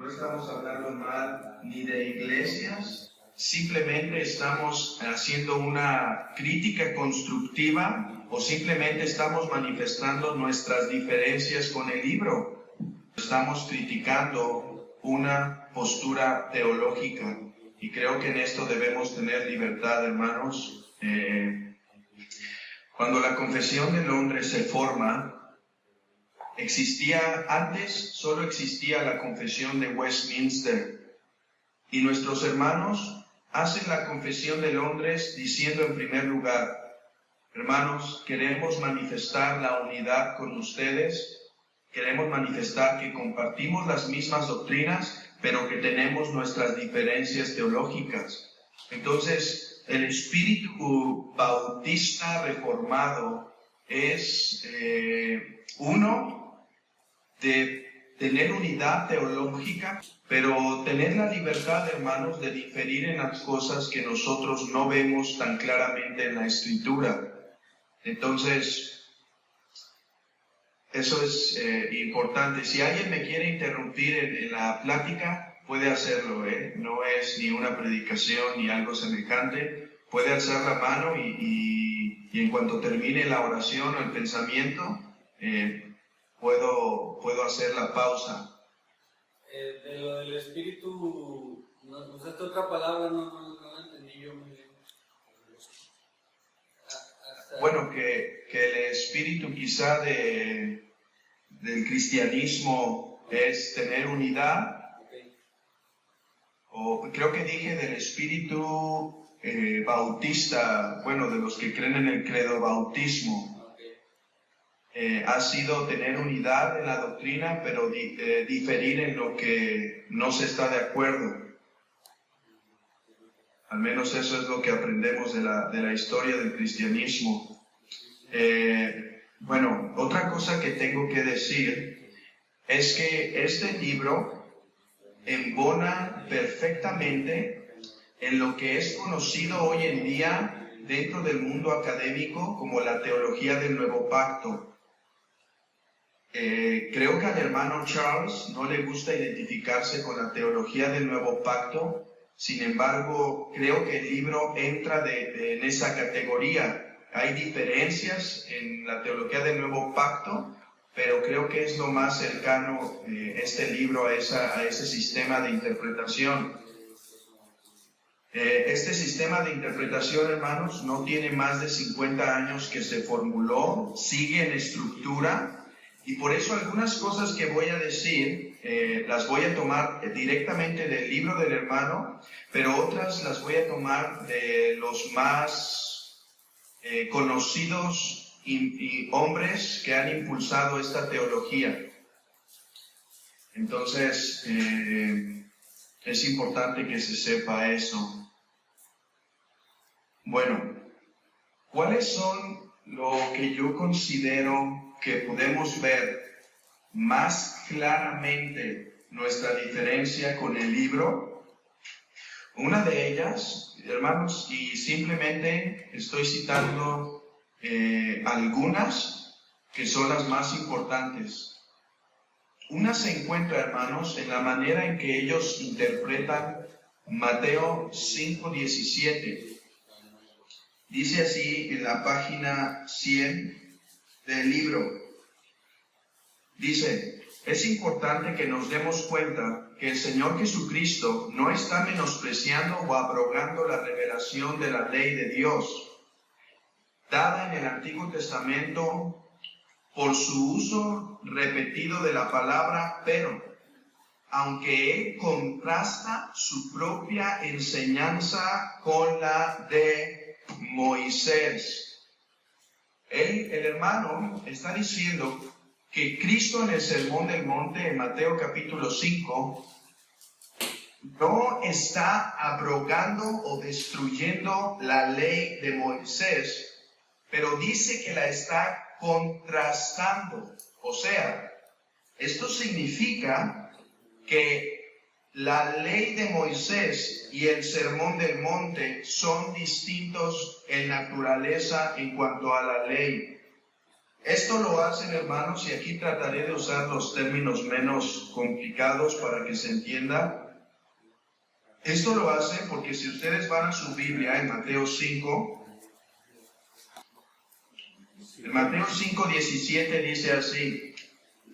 no estamos hablando mal ni de iglesias, simplemente estamos haciendo una crítica constructiva o simplemente estamos manifestando nuestras diferencias con el libro. Estamos criticando una postura teológica y creo que en esto debemos tener libertad, hermanos. Cuando la Confesión de Londres se forma, solo existía la Confesión de Westminster, y nuestros hermanos hacen la Confesión de Londres diciendo en primer lugar: hermanos, queremos manifestar la unidad con ustedes, queremos manifestar que compartimos las mismas doctrinas, pero que tenemos nuestras diferencias teológicas. Entonces, el espíritu bautista reformado es uno de tener unidad teológica, pero tener la libertad, hermanos, de diferir en las cosas que nosotros no vemos tan claramente en la Escritura. Entonces, eso es importante. Si alguien me quiere interrumpir en la plática, puede hacerlo, no es ni una predicación ni algo semejante. Puede alzar la mano y en cuanto termine la oración o el pensamiento, puedo hacer la pausa. De lo del espíritu, usaste otra palabra, no la entendí yo muy bien. Bueno, que el espíritu quizá del cristianismo es tener unidad. Okay. O creo que dije del espíritu bautista, bueno, de los que creen en el credo bautismo. Ha sido tener unidad en la doctrina, pero diferir en lo que no se está de acuerdo. Al menos eso es lo que aprendemos de la historia del cristianismo. Bueno, otra cosa que tengo que decir es que este libro embona perfectamente en lo que es conocido hoy en día dentro del mundo académico como la teología del Nuevo Pacto. Creo que al hermano Charles no le gusta identificarse con la teología del Nuevo Pacto, sin embargo, creo que el libro entra en esa categoría. Hay diferencias en la teología del Nuevo Pacto, pero creo que es lo más cercano este libro a ese sistema de interpretación. Este sistema de interpretación, hermanos, no tiene más de 50 años que se formuló, sigue en estructura. Y por eso algunas cosas que voy a decir las voy a tomar directamente del libro del hermano, pero otras las voy a tomar de los más conocidos y hombres que han impulsado esta teología. Entonces, es importante que se sepa eso. Bueno, ¿cuáles son lo que yo considero que podemos ver más claramente nuestra diferencia con el libro? Una de ellas, hermanos, y simplemente estoy citando algunas que son las más importantes. Una se encuentra, hermanos, en la manera en que ellos interpretan Mateo 5:17. Dice así en la página 100 del libro. Dice: es importante que nos demos cuenta que el Señor Jesucristo no está menospreciando o abrogando la revelación de la ley de Dios, dada en el Antiguo Testamento por su uso repetido de la palabra pero, aunque Él contrasta su propia enseñanza con la de Moisés. El hermano está diciendo que Cristo en el Sermón del Monte, en Mateo capítulo 5, no está abrogando o destruyendo la ley de Moisés, pero dice que la está contrastando. O sea, esto significa que la ley de Moisés y el Sermón del Monte son distintos en naturaleza en cuanto a la ley. Esto lo hacen, hermanos, y aquí trataré de usar los términos menos complicados para que se entienda. Esto lo hacen porque si ustedes van a su Biblia en Mateo 5, en Mateo 5:17 dice así: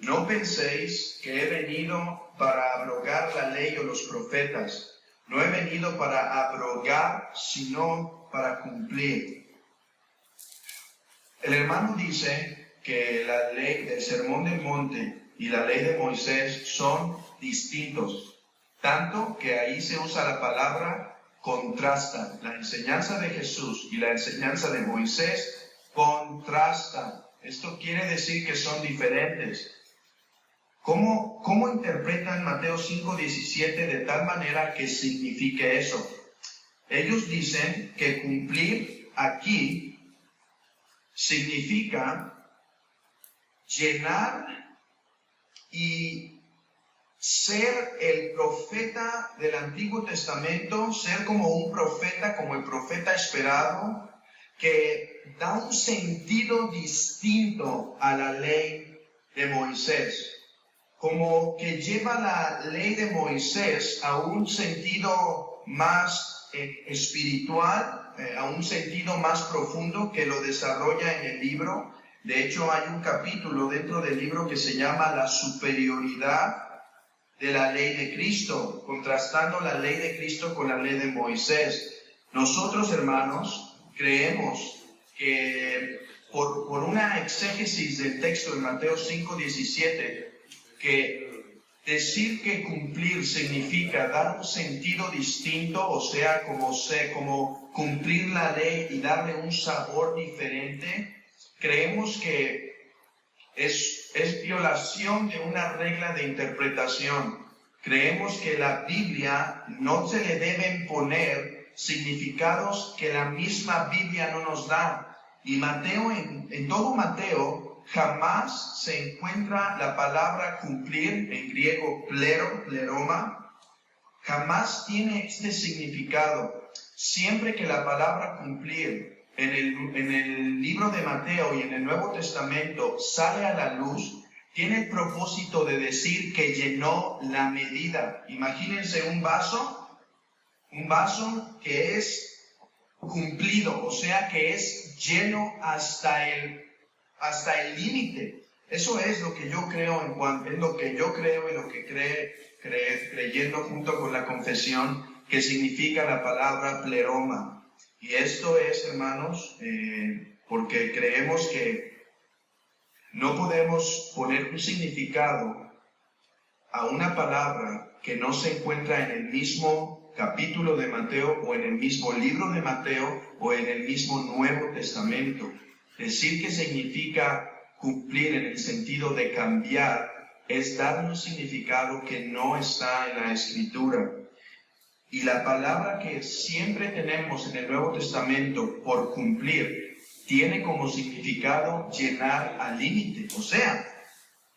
no penséis que he venido para abrogar la ley o los profetas. No he venido para abrogar, sino para cumplir. El hermano dice que la ley del Sermón del Monte y la ley de Moisés son distintos, tanto que ahí se usa la palabra contrastan. La enseñanza de Jesús y la enseñanza de Moisés contrastan. Esto quiere decir que son diferentes. ¿Cómo interpretan Mateo 5:17 de tal manera que signifique eso? Ellos dicen que cumplir aquí significa llenar y ser el profeta del Antiguo Testamento, ser como un profeta, como el profeta esperado, que da un sentido distinto a la ley de Moisés. Como que lleva la ley de Moisés a un sentido más espiritual, a un sentido más profundo que lo desarrolla en el libro. De hecho, hay un capítulo dentro del libro que se llama La superioridad de la ley de Cristo, contrastando la ley de Cristo con la ley de Moisés. Nosotros, hermanos, creemos que por una exégesis del texto de Mateo 5:17, que decir que cumplir significa dar un sentido distinto, o sea, como cumplir la ley y darle un sabor diferente, creemos que es violación de una regla de interpretación. Creemos que la Biblia no se le deben poner significados que la misma Biblia no nos da. Y Mateo, en todo Mateo, jamás se encuentra la palabra cumplir, en griego pleroma, jamás tiene este significado. Siempre que la palabra cumplir en el libro de Mateo y en el Nuevo Testamento sale a la luz, tiene el propósito de decir que llenó la medida. Imagínense un vaso que es cumplido, o sea que es lleno hasta el límite. Eso es lo que yo creo es lo que yo creo y lo que creyendo junto con la confesión que significa la palabra pleroma. Y esto es, hermanos, porque creemos que no podemos poner un significado a una palabra que no se encuentra en el mismo capítulo de Mateo o en el mismo libro de Mateo o en el mismo Nuevo Testamento. Decir que significa cumplir en el sentido de cambiar es dar un significado que no está en la Escritura. Y la palabra que siempre tenemos en el Nuevo Testamento por cumplir tiene como significado llenar al límite. O sea,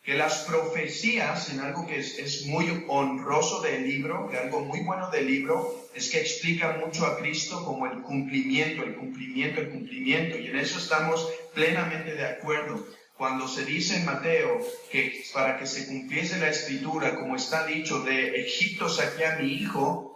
que las profecías, en algo que es muy honroso del libro, que algo muy bueno del libro, es que explica mucho a Cristo como el cumplimiento, y en eso estamos plenamente de acuerdo. Cuando se dice en Mateo que para que se cumpliese la Escritura, como está dicho, de Egipto saqué a mi hijo,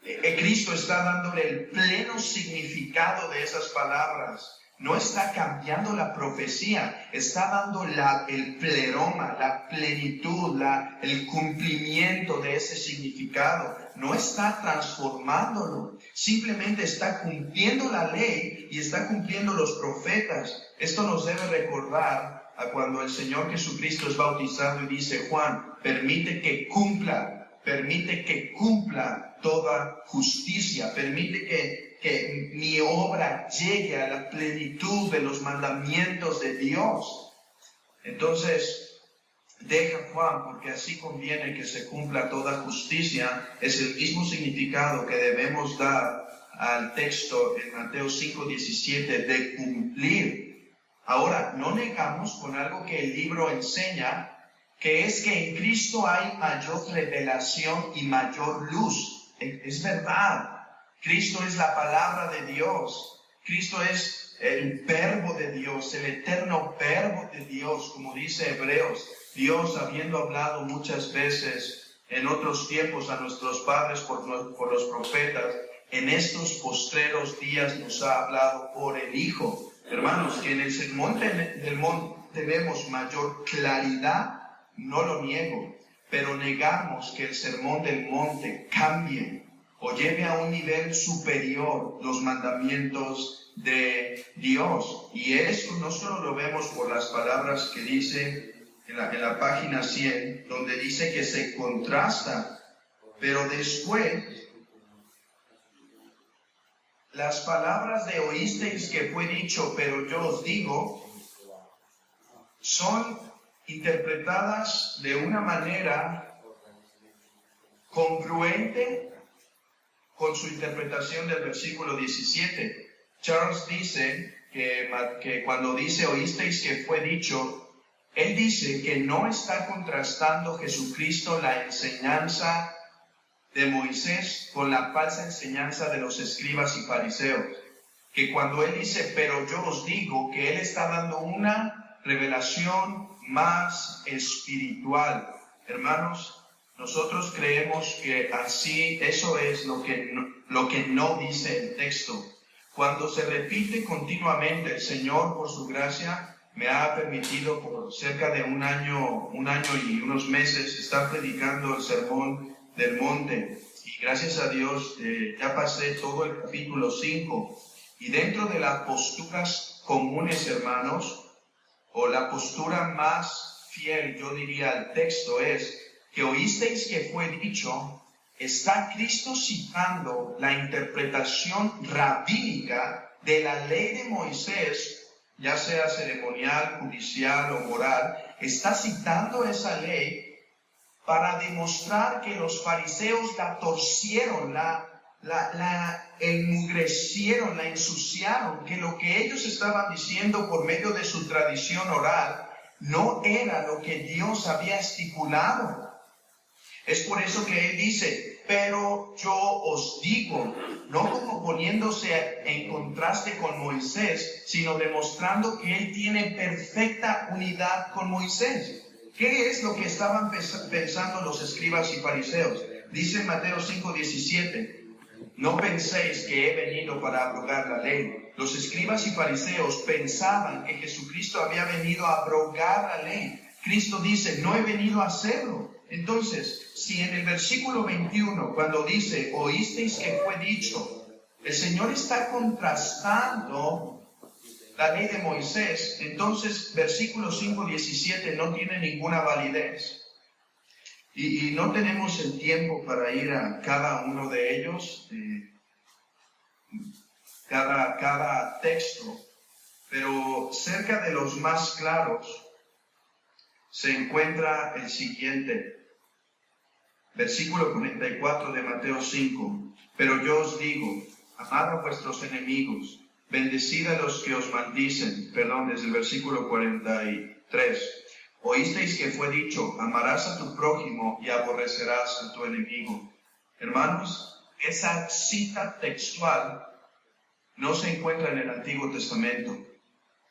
Cristo está dándole el pleno significado de esas palabras. No está cambiando la profecía, está dando el pleroma, la plenitud, el cumplimiento de ese significado. No está transformándolo, simplemente está cumpliendo la ley y está cumpliendo los profetas. Esto nos debe recordar a cuando el Señor Jesucristo es bautizado y dice: Juan, permite que cumpla toda justicia, permite que mi obra llegue a la plenitud de los mandamientos de Dios. Entonces, deja Juan, porque así conviene que se cumpla toda justicia, es el mismo significado que debemos dar al texto en Mateo 5:17 de cumplir. Ahora, no negamos con algo que el libro enseña, que es que en Cristo hay mayor revelación y mayor luz. Es verdad. Cristo es la palabra de Dios. Cristo es el verbo de Dios, el eterno verbo de Dios, como dice Hebreos. Dios, habiendo hablado muchas veces en otros tiempos a nuestros padres por los profetas, en estos postreros días nos ha hablado por el Hijo. Hermanos, que en el sermón del monte tenemos mayor claridad, no lo niego, pero negamos que el sermón del monte cambie o lleve a un nivel superior los mandamientos de Dios. Y eso no solo lo vemos por las palabras que dice en la página 100, donde dice que se contrasta, pero después las palabras de oísteis que fue dicho, pero yo os digo, son interpretadas de una manera congruente con su interpretación del versículo 17. Charles dice que cuando dice oísteis que fue dicho, él dice que no está contrastando Jesucristo la enseñanza de Moisés con la falsa enseñanza de los escribas y fariseos. Que cuando él dice, pero yo os digo, que él está dando una revelación más espiritual. Hermanos, nosotros creemos que así, eso es lo que no dice el texto. Cuando se repite continuamente, el Señor, por su gracia, me ha permitido por cerca de un año y unos meses estar predicando el sermón del monte. Y gracias a Dios ya pasé todo el capítulo 5. Y dentro de las posturas comunes, hermanos, o la postura más fiel, yo diría, al texto es que oísteis que fue dicho, está Cristo citando la interpretación rabínica de la ley de Moisés, ya sea ceremonial, judicial o moral. Está citando esa ley para demostrar que los fariseos la torcieron, la enmugrecieron, la ensuciaron, que lo que ellos estaban diciendo por medio de su tradición oral no era lo que Dios había estipulado. Es por eso que él dice, pero yo os digo, no como poniéndose en contraste con Moisés, sino demostrando que él tiene perfecta unidad con Moisés. ¿Qué es lo que estaban pensando los escribas y fariseos? Dice en Mateo 5:17, no penséis que he venido para abrogar la ley. Los escribas y fariseos pensaban que Jesucristo había venido a abrogar la ley. Cristo dice, no he venido a hacerlo. Entonces, si en el versículo 21, cuando dice, oísteis que fue dicho, el Señor está contrastando la ley de Moisés, entonces versículo 5:17 no tiene ninguna validez. Y no tenemos el tiempo para ir a cada uno de ellos, cada texto, pero cerca de los más claros se encuentra el siguiente. Versículo 44 de Mateo 5. Pero yo os digo, amad a vuestros enemigos, bendecid a los que os maldicen. Perdón, desde el versículo 43. Oísteis que fue dicho, amarás a tu prójimo y aborrecerás a tu enemigo. Hermanos, esa cita textual no se encuentra en el Antiguo Testamento.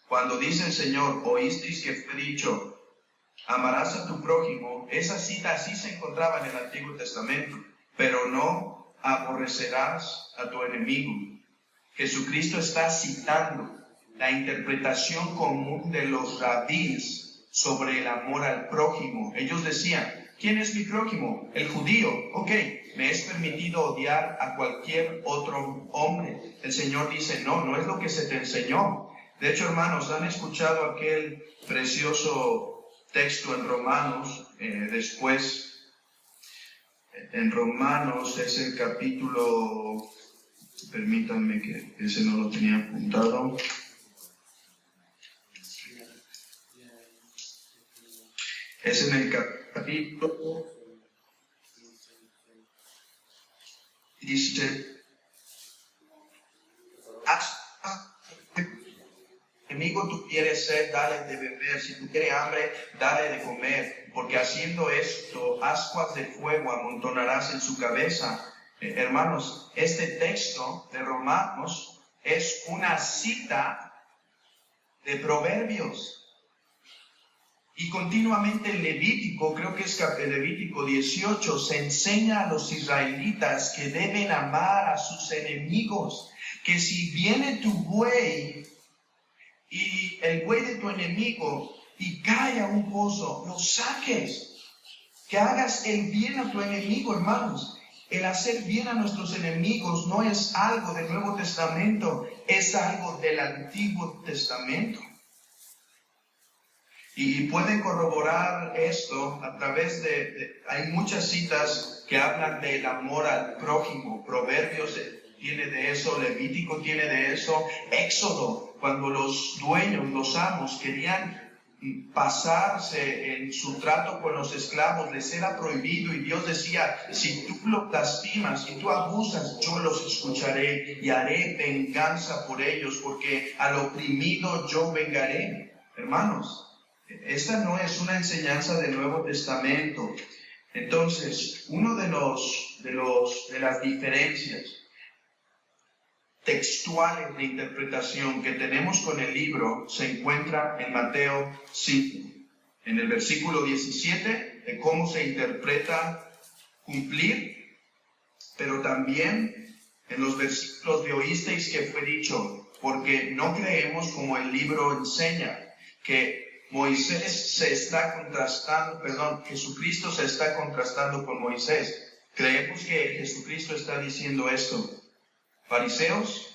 Cuando dice el Señor, oísteis que fue dicho, amarás a tu prójimo, esa cita sí se encontraba en el Antiguo Testamento, pero no aborrecerás a tu enemigo. Jesucristo está citando la interpretación común de los rabíes sobre el amor al prójimo. Ellos decían, ¿quién es mi prójimo? El judío. Ok, me es permitido odiar a cualquier otro hombre. El Señor dice, no es lo que se te enseñó. De hecho, hermanos, ¿han escuchado aquel precioso texto en Romanos? Después, en Romanos es el capítulo, permítanme que ese no lo tenía apuntado. Es en el capítulo, dice, enemigo tú quieres ser, dale de beber, si tú quieres hambre, dale de comer, porque haciendo esto, ascuas de fuego amontonarás en su cabeza. Hermanos, este texto de Romanos es una cita de Proverbios. Y continuamente en Levítico, creo que es Levítico 18, se enseña a los israelitas que deben amar a sus enemigos, que si viene tu buey y el buey de tu enemigo y cae a un pozo, lo saques, que hagas el bien a tu enemigo, hermanos. El hacer bien a nuestros enemigos no es algo del Nuevo Testamento, es algo del Antiguo Testamento. Y pueden corroborar esto a través hay muchas citas que hablan del amor al prójimo. Proverbios tiene de eso, Levítico tiene de eso, Éxodo, cuando los dueños, los amos querían pasarse en su trato con los esclavos, les era prohibido y Dios decía, si tú los lastimas, si tú abusas, yo los escucharé y haré venganza por ellos, porque al oprimido yo vengaré. Hermanos, esta no es una enseñanza del Nuevo Testamento. Entonces, uno de las diferencias textuales de interpretación que tenemos con el libro se encuentra en Mateo 5, en el versículo 17, de cómo se interpreta cumplir, pero también en los versículos de oísteis que fue dicho, porque no creemos como el libro enseña, que Jesucristo se está contrastando con Moisés. Creemos que Jesucristo está diciendo esto. Fariseos,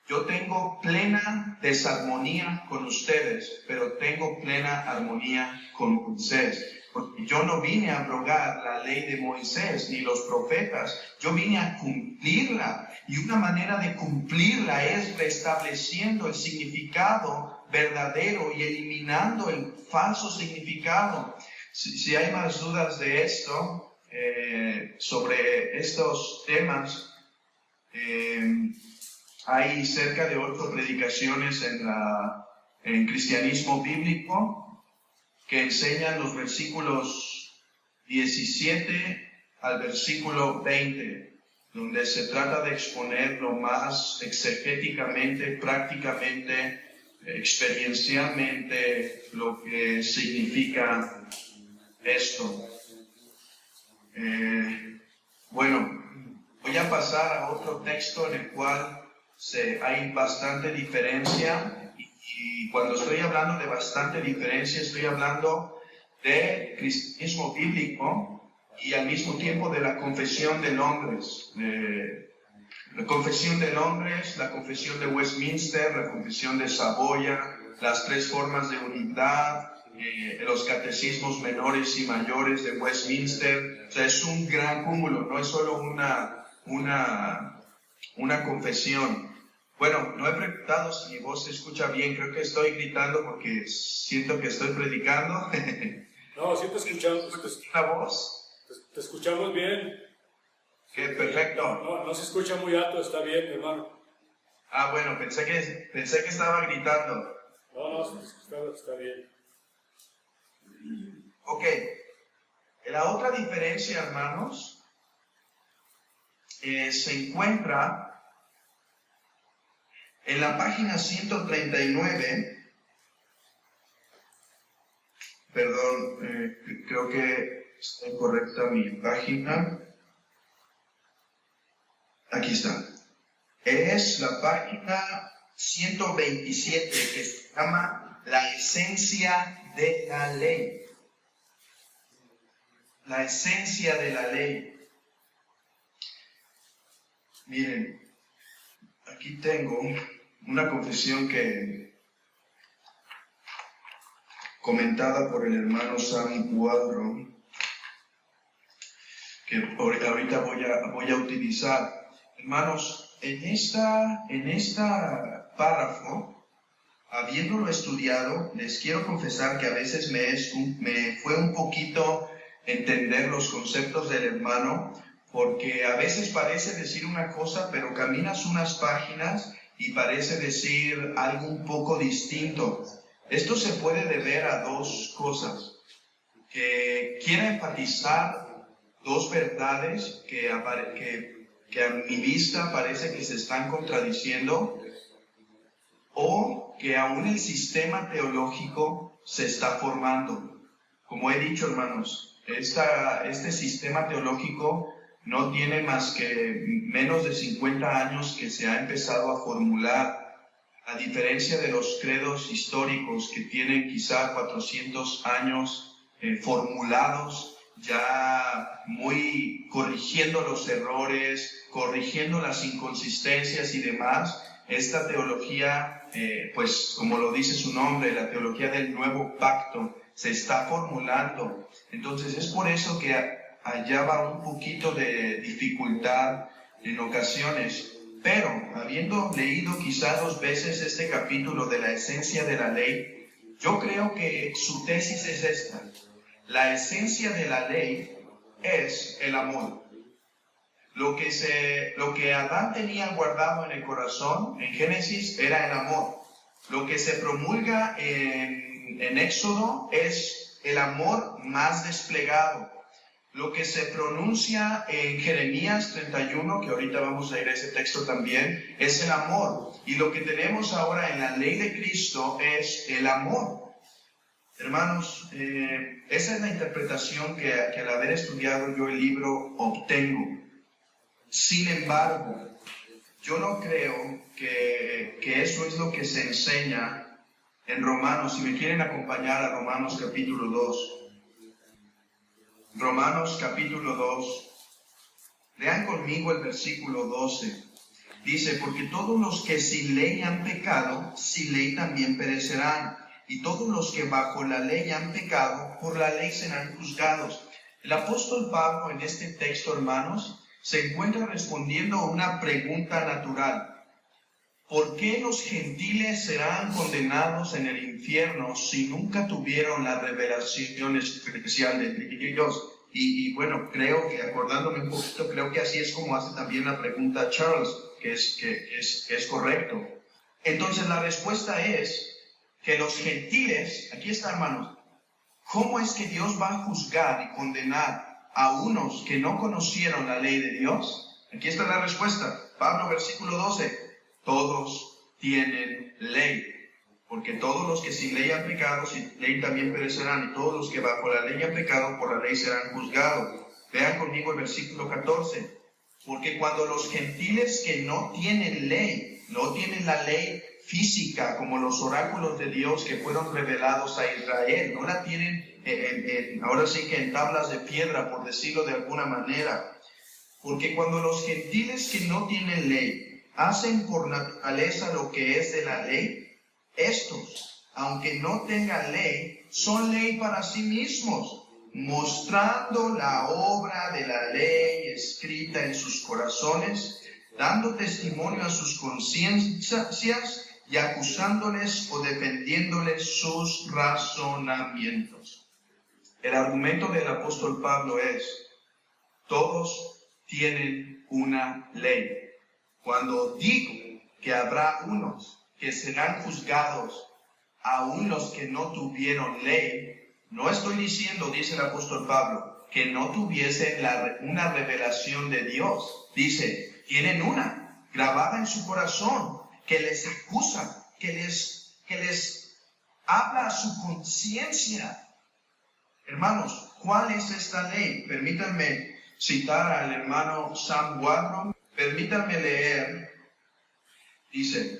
yo tengo plena desarmonía con ustedes, pero tengo plena armonía con Moisés. Porque yo no vine a abrogar la ley de Moisés ni los profetas, yo vine a cumplirla. Y una manera de cumplirla es restableciendo el significado verdadero y eliminando el falso significado. Si hay más dudas de esto, sobre estos temas, hay cerca de 8 predicaciones en cristianismo bíblico que enseñan los versículos 17 al versículo 20, donde se trata de exponer lo más exegéticamente, prácticamente, experiencialmente lo que significa esto. Bueno, voy a pasar a otro texto en el cual hay bastante diferencia, y cuando estoy hablando de bastante diferencia, estoy hablando de cristianismo bíblico y al mismo tiempo de la confesión de Londres. La confesión de Londres, la confesión de Westminster, la confesión de Saboya, las 3 formas de unidad, los catecismos menores y mayores de Westminster. O sea, es un gran cúmulo, no es solo una confesión. Bueno, no he preguntado si mi voz se escucha bien, creo que estoy gritando porque siento que estoy predicando. No, sí te escuchamos. ¿La voz? Te escuchamos bien. Qué perfecto. No se escucha muy alto, está bien, hermano. Ah, bueno, pensé que estaba gritando. No, está bien. Ok. La otra diferencia, hermanos, se encuentra en la página 139. Perdón, creo que está incorrecta mi página. Aquí está. Es la página 127 que se llama La esencia de la ley. La esencia de la ley. Miren, aquí tengo una confesión comentada por el hermano Sam Waldron, que ahorita voy a utilizar. Hermanos, en esta párrafo, habiéndolo estudiado, les quiero confesar que a veces me fue un poquito entender los conceptos del hermano, porque a veces parece decir una cosa, pero caminas unas páginas y parece decir algo un poco distinto. Esto se puede deber a 2 cosas. Que quiere enfatizar 2 verdades que a mi vista parece que se están contradiciendo, o que aún el sistema teológico se está formando. Como he dicho, hermanos, este sistema teológico no tiene más que menos de 50 años que se ha empezado a formular, a diferencia de los credos históricos que tienen quizá 400 años formulados, ya muy corrigiendo los errores, corrigiendo las inconsistencias y demás. Esta teología, pues como lo dice su nombre, la teología del nuevo pacto, se está formulando. Entonces es por eso que allá va un poquito de dificultad en ocasiones. Pero, habiendo leído quizá 2 veces este capítulo de la esencia de la ley, yo creo que su tesis es esta. La esencia de la ley es el amor. Lo que Adán tenía guardado en el corazón, en Génesis, era el amor. Lo que se promulga en Éxodo es el amor más desplegado. Lo que se pronuncia en Jeremías 31, que ahorita vamos a ir a ese texto también, es el amor. Y lo que tenemos ahora en la ley de Cristo es el amor. Hermanos, esa es la interpretación que al haber estudiado yo el libro obtengo. Sin embargo, yo no creo que eso es lo que se enseña en Romanos. Si me quieren acompañar a Romanos capítulo 2. Romanos capítulo 2. Lean conmigo el versículo 12. Dice, porque todos los que sin ley han pecado, sin ley también perecerán. Y todos los que bajo la ley han pecado, por la ley serán juzgados. El apóstol Pablo en este texto, hermanos, se encuentra respondiendo a una pregunta natural. ¿Por qué los gentiles serán condenados en el infierno si nunca tuvieron la revelación especial de Dios? Y bueno, creo que, acordándome un poquito, creo que así es como hace también la pregunta Charles, que es correcto. Entonces la respuesta es que los gentiles, aquí está, hermanos, ¿cómo es que Dios va a juzgar y condenar a unos que no conocieron la ley de Dios? Aquí está la respuesta. Pablo, versículo 12. Todos tienen ley, porque todos los que sin ley han pecado, sin ley también perecerán, y todos los que bajo la ley han pecado, por la ley serán juzgados. Vean conmigo el versículo 14. Porque cuando los gentiles que no tienen ley, no tienen la ley física, como los oráculos de Dios que fueron revelados a Israel, no la tienen ahora sí que en tablas de piedra, por decirlo de alguna manera. Porque cuando los gentiles que no tienen ley hacen por naturaleza lo que es de la ley, estos, aunque no tengan ley, son ley para sí mismos, mostrando la obra de la ley escrita en sus corazones, dando testimonio a sus conciencias y acusándoles o defendiéndoles sus razonamientos. El argumento del apóstol Pablo es, todos tienen una ley. Cuando digo que habrá unos que serán juzgados, aun los que no tuvieron ley, no estoy diciendo, dice el apóstol Pablo, que no tuviesen una revelación de Dios. Dice, tienen una grabada en su corazón, que les acusa, que les habla a su conciencia. Hermanos, ¿cuál es esta ley? Permítanme citar al hermano Sam Wadron. Permítanme leer. Dice,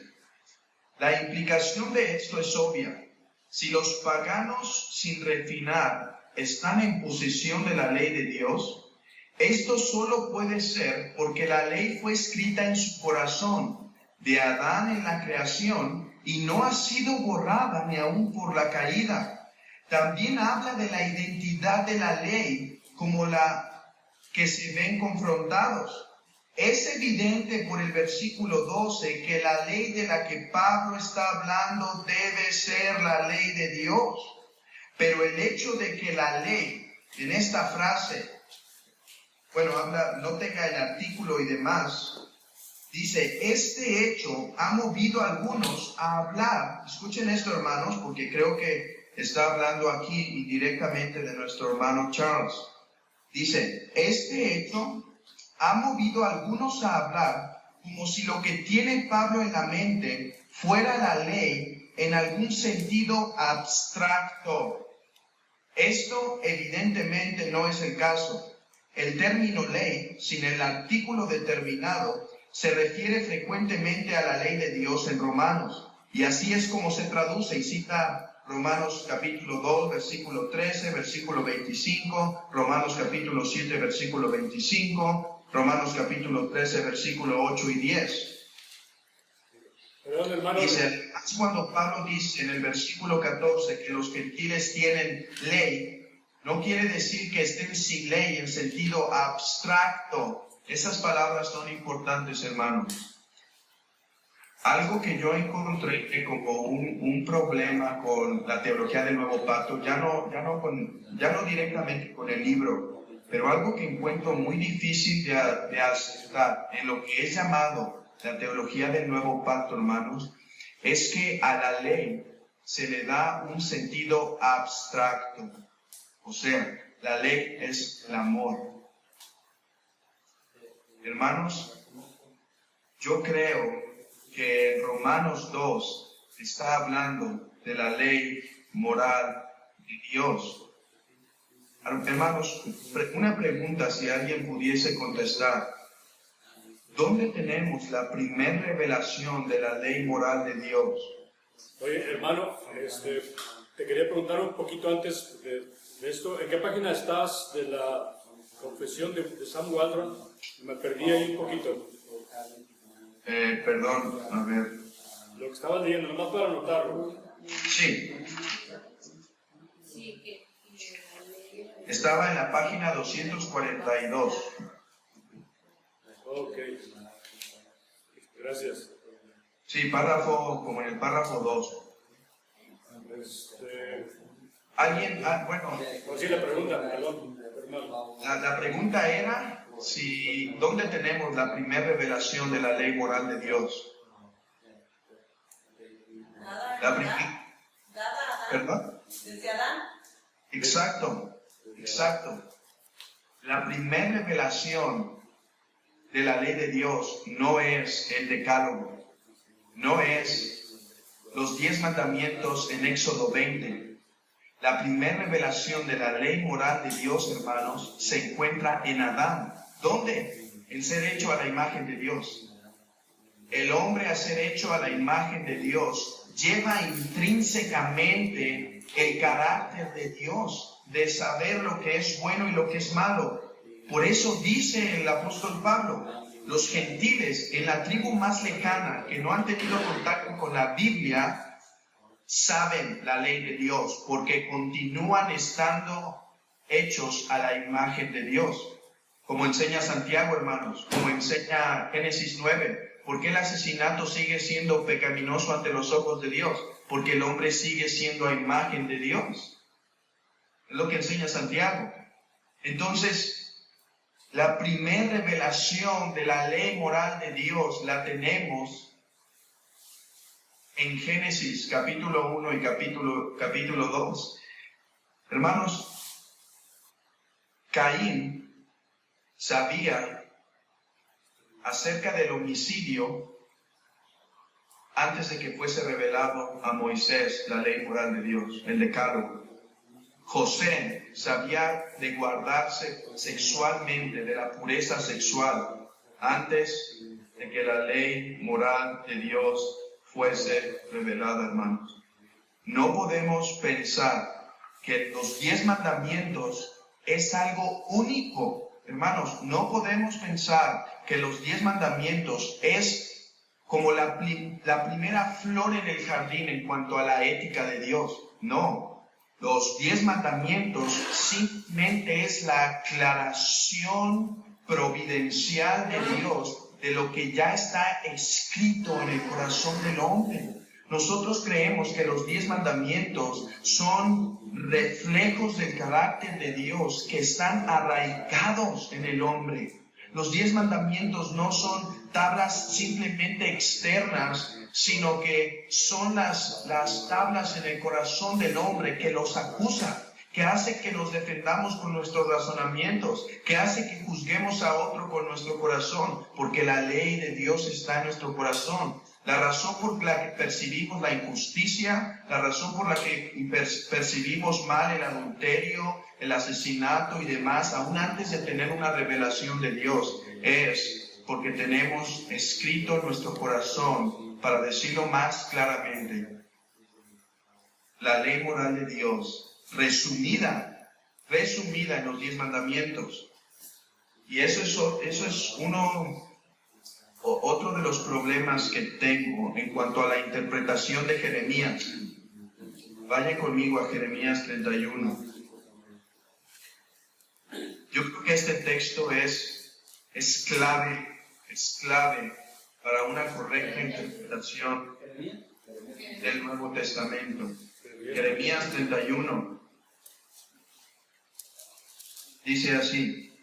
la implicación de esto es obvia. Si los paganos sin refinar están en posesión de la ley de Dios, esto solo puede ser porque la ley fue escrita en su corazón de Adán en la creación y no ha sido borrada ni aún por la caída. También habla de la identidad de la ley como la que se ven confrontados. Es evidente por el versículo 12 que la ley de la que Pablo está hablando debe ser la ley de Dios. Pero el hecho de que la ley, en esta frase, no tenga el artículo y demás, dice, este hecho ha movido a algunos a hablar. Escuchen esto, hermanos, porque creo que está hablando aquí directamente de nuestro hermano Charles. Dice, este hecho ha movido a algunos a hablar como si lo que tiene Pablo en la mente fuera la ley en algún sentido abstracto. Esto evidentemente no es el caso. El término ley, sin el artículo determinado, se refiere frecuentemente a la ley de Dios en Romanos, y así es como se traduce, y cita Romanos capítulo 2, versículo 13, versículo 25, Romanos capítulo 7, versículo 25, Romanos capítulo 13, versículo 8 y 10. Perdón, hermano. Dice, cuando Pablo dice en el versículo 14 que los gentiles tienen ley, no quiere decir que estén sin ley en sentido abstracto. Esas palabras son importantes, hermanos. Algo que yo encontré como un problema con la teología del Nuevo Pacto, ya no directamente con el libro, pero algo que encuentro muy difícil de aceptar en lo que es llamado la teología del Nuevo Pacto, hermanos, es que a la ley se le da un sentido abstracto. O sea, la ley es el amor. Hermanos, yo creo que Romanos 2 está hablando de la ley moral de Dios. Hermanos, una pregunta, si alguien pudiese contestar. ¿Dónde tenemos la primera revelación de la ley moral de Dios? Oye, hermano, te quería preguntar un poquito antes de esto. ¿En qué página estás de la confesión de Sam Waldron? Me perdí ahí un poquito. Perdón, a ver. Lo que estabas leyendo, nomás para anotarlo. Sí. Estaba en la página 242. Ok. Gracias. Sí, párrafo, como en el párrafo 2. Alguien, bueno. Sí, la pregunta, perdón. La pregunta era ¿dónde tenemos la primera revelación de la ley moral de Dios? ¿Perdón? ¿Desde Adán? Exacto. La primera revelación de la ley de Dios no es el decálogo, no es los 10 mandamientos en Éxodo 20. La primera revelación de la ley moral de Dios, hermanos, se encuentra en Adán. ¿Dónde? En ser hecho a la imagen de Dios. El hombre, a ser hecho a la imagen de Dios, lleva intrínsecamente el carácter de Dios, de saber lo que es bueno y lo que es malo. Por eso dice el apóstol Pablo, los gentiles en la tribu más lejana que no han tenido contacto con la Biblia, saben la ley de Dios porque continúan estando hechos a la imagen de Dios. Como enseña Santiago, hermanos, como enseña Génesis 9, ¿por qué el asesinato sigue siendo pecaminoso ante los ojos de Dios? Porque el hombre sigue siendo a imagen de Dios. Es lo que enseña Santiago. Entonces, la primera revelación de la ley moral de Dios la tenemos en Génesis capítulo 1 y capítulo 2. Hermanos, Caín sabía acerca del homicidio antes de que fuese revelado a Moisés la ley moral de Dios, el decálogo. José sabía de guardarse sexualmente, de la pureza sexual, antes de que la ley moral de Dios fuese revelada, hermanos. No podemos pensar que los 10 mandamientos es algo único. Hermanos, no podemos pensar que los 10 mandamientos es como la primera flor en el jardín en cuanto a la ética de Dios. No. Los 10 mandamientos simplemente es la aclaración providencial de Dios de lo que ya está escrito en el corazón del hombre. Nosotros creemos que los 10 mandamientos son reflejos del carácter de Dios que están arraigados en el hombre. Los 10 mandamientos no son tablas simplemente externas, sino que son las tablas en el corazón del hombre que los acusa, que hace que nos defendamos con nuestros razonamientos, que hace que juzguemos a otro con nuestro corazón, porque la ley de Dios está en nuestro corazón. La razón por la que percibimos la injusticia, la razón por la que percibimos mal el adulterio, el asesinato y demás, aún antes de tener una revelación de Dios, es porque tenemos escrito en nuestro corazón, para decirlo más claramente, la ley moral de Dios, resumida en los 10 mandamientos. Y eso es otro de los problemas que tengo en cuanto a la interpretación de Jeremías. Vayan conmigo a Jeremías 31. Yo creo que este texto es clave para una correcta interpretación del Nuevo Testamento. Jeremías 31 dice así.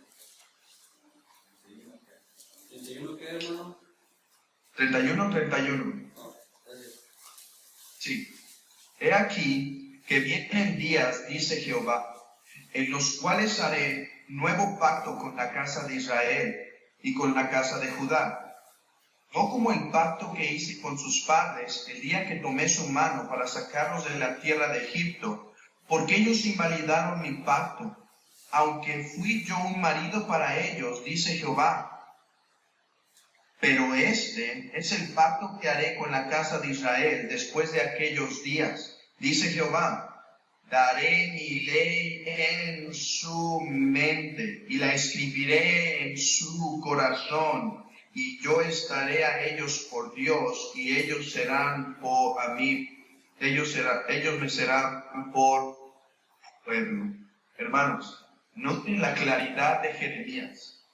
¿31 qué, hermano? 31. Sí. He aquí que vienen días, dice Jehová, en los cuales haré nuevo pacto con la casa de Israel y con la casa de Judá. No como el pacto que hice con sus padres el día que tomé su mano para sacarlos de la tierra de Egipto, porque ellos invalidaron mi pacto, aunque fui yo un marido para ellos, dice Jehová. Pero este es el pacto que haré con la casa de Israel después de aquellos días, dice Jehová. Daré mi ley en su mente y la escribiré en su corazón, y yo estaré a ellos por Dios, y ellos serán por a mí, ellos me serán por pueblo. Hermanos, noten la claridad de Jeremías.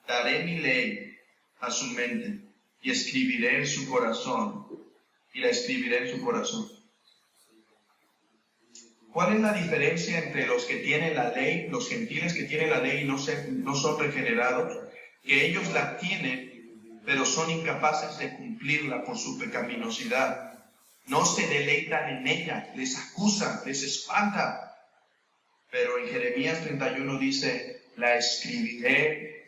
Daré mi ley a su mente y escribiré en su corazón, y la escribiré en su corazón. ¿Cuál es la diferencia entre los que tienen la ley, los gentiles que tienen la ley y no son regenerados? Que ellos la tienen, pero son incapaces de cumplirla por su pecaminosidad. No se deleitan en ella, les acusan, les espanta. Pero en Jeremías 31 dice, la escribiré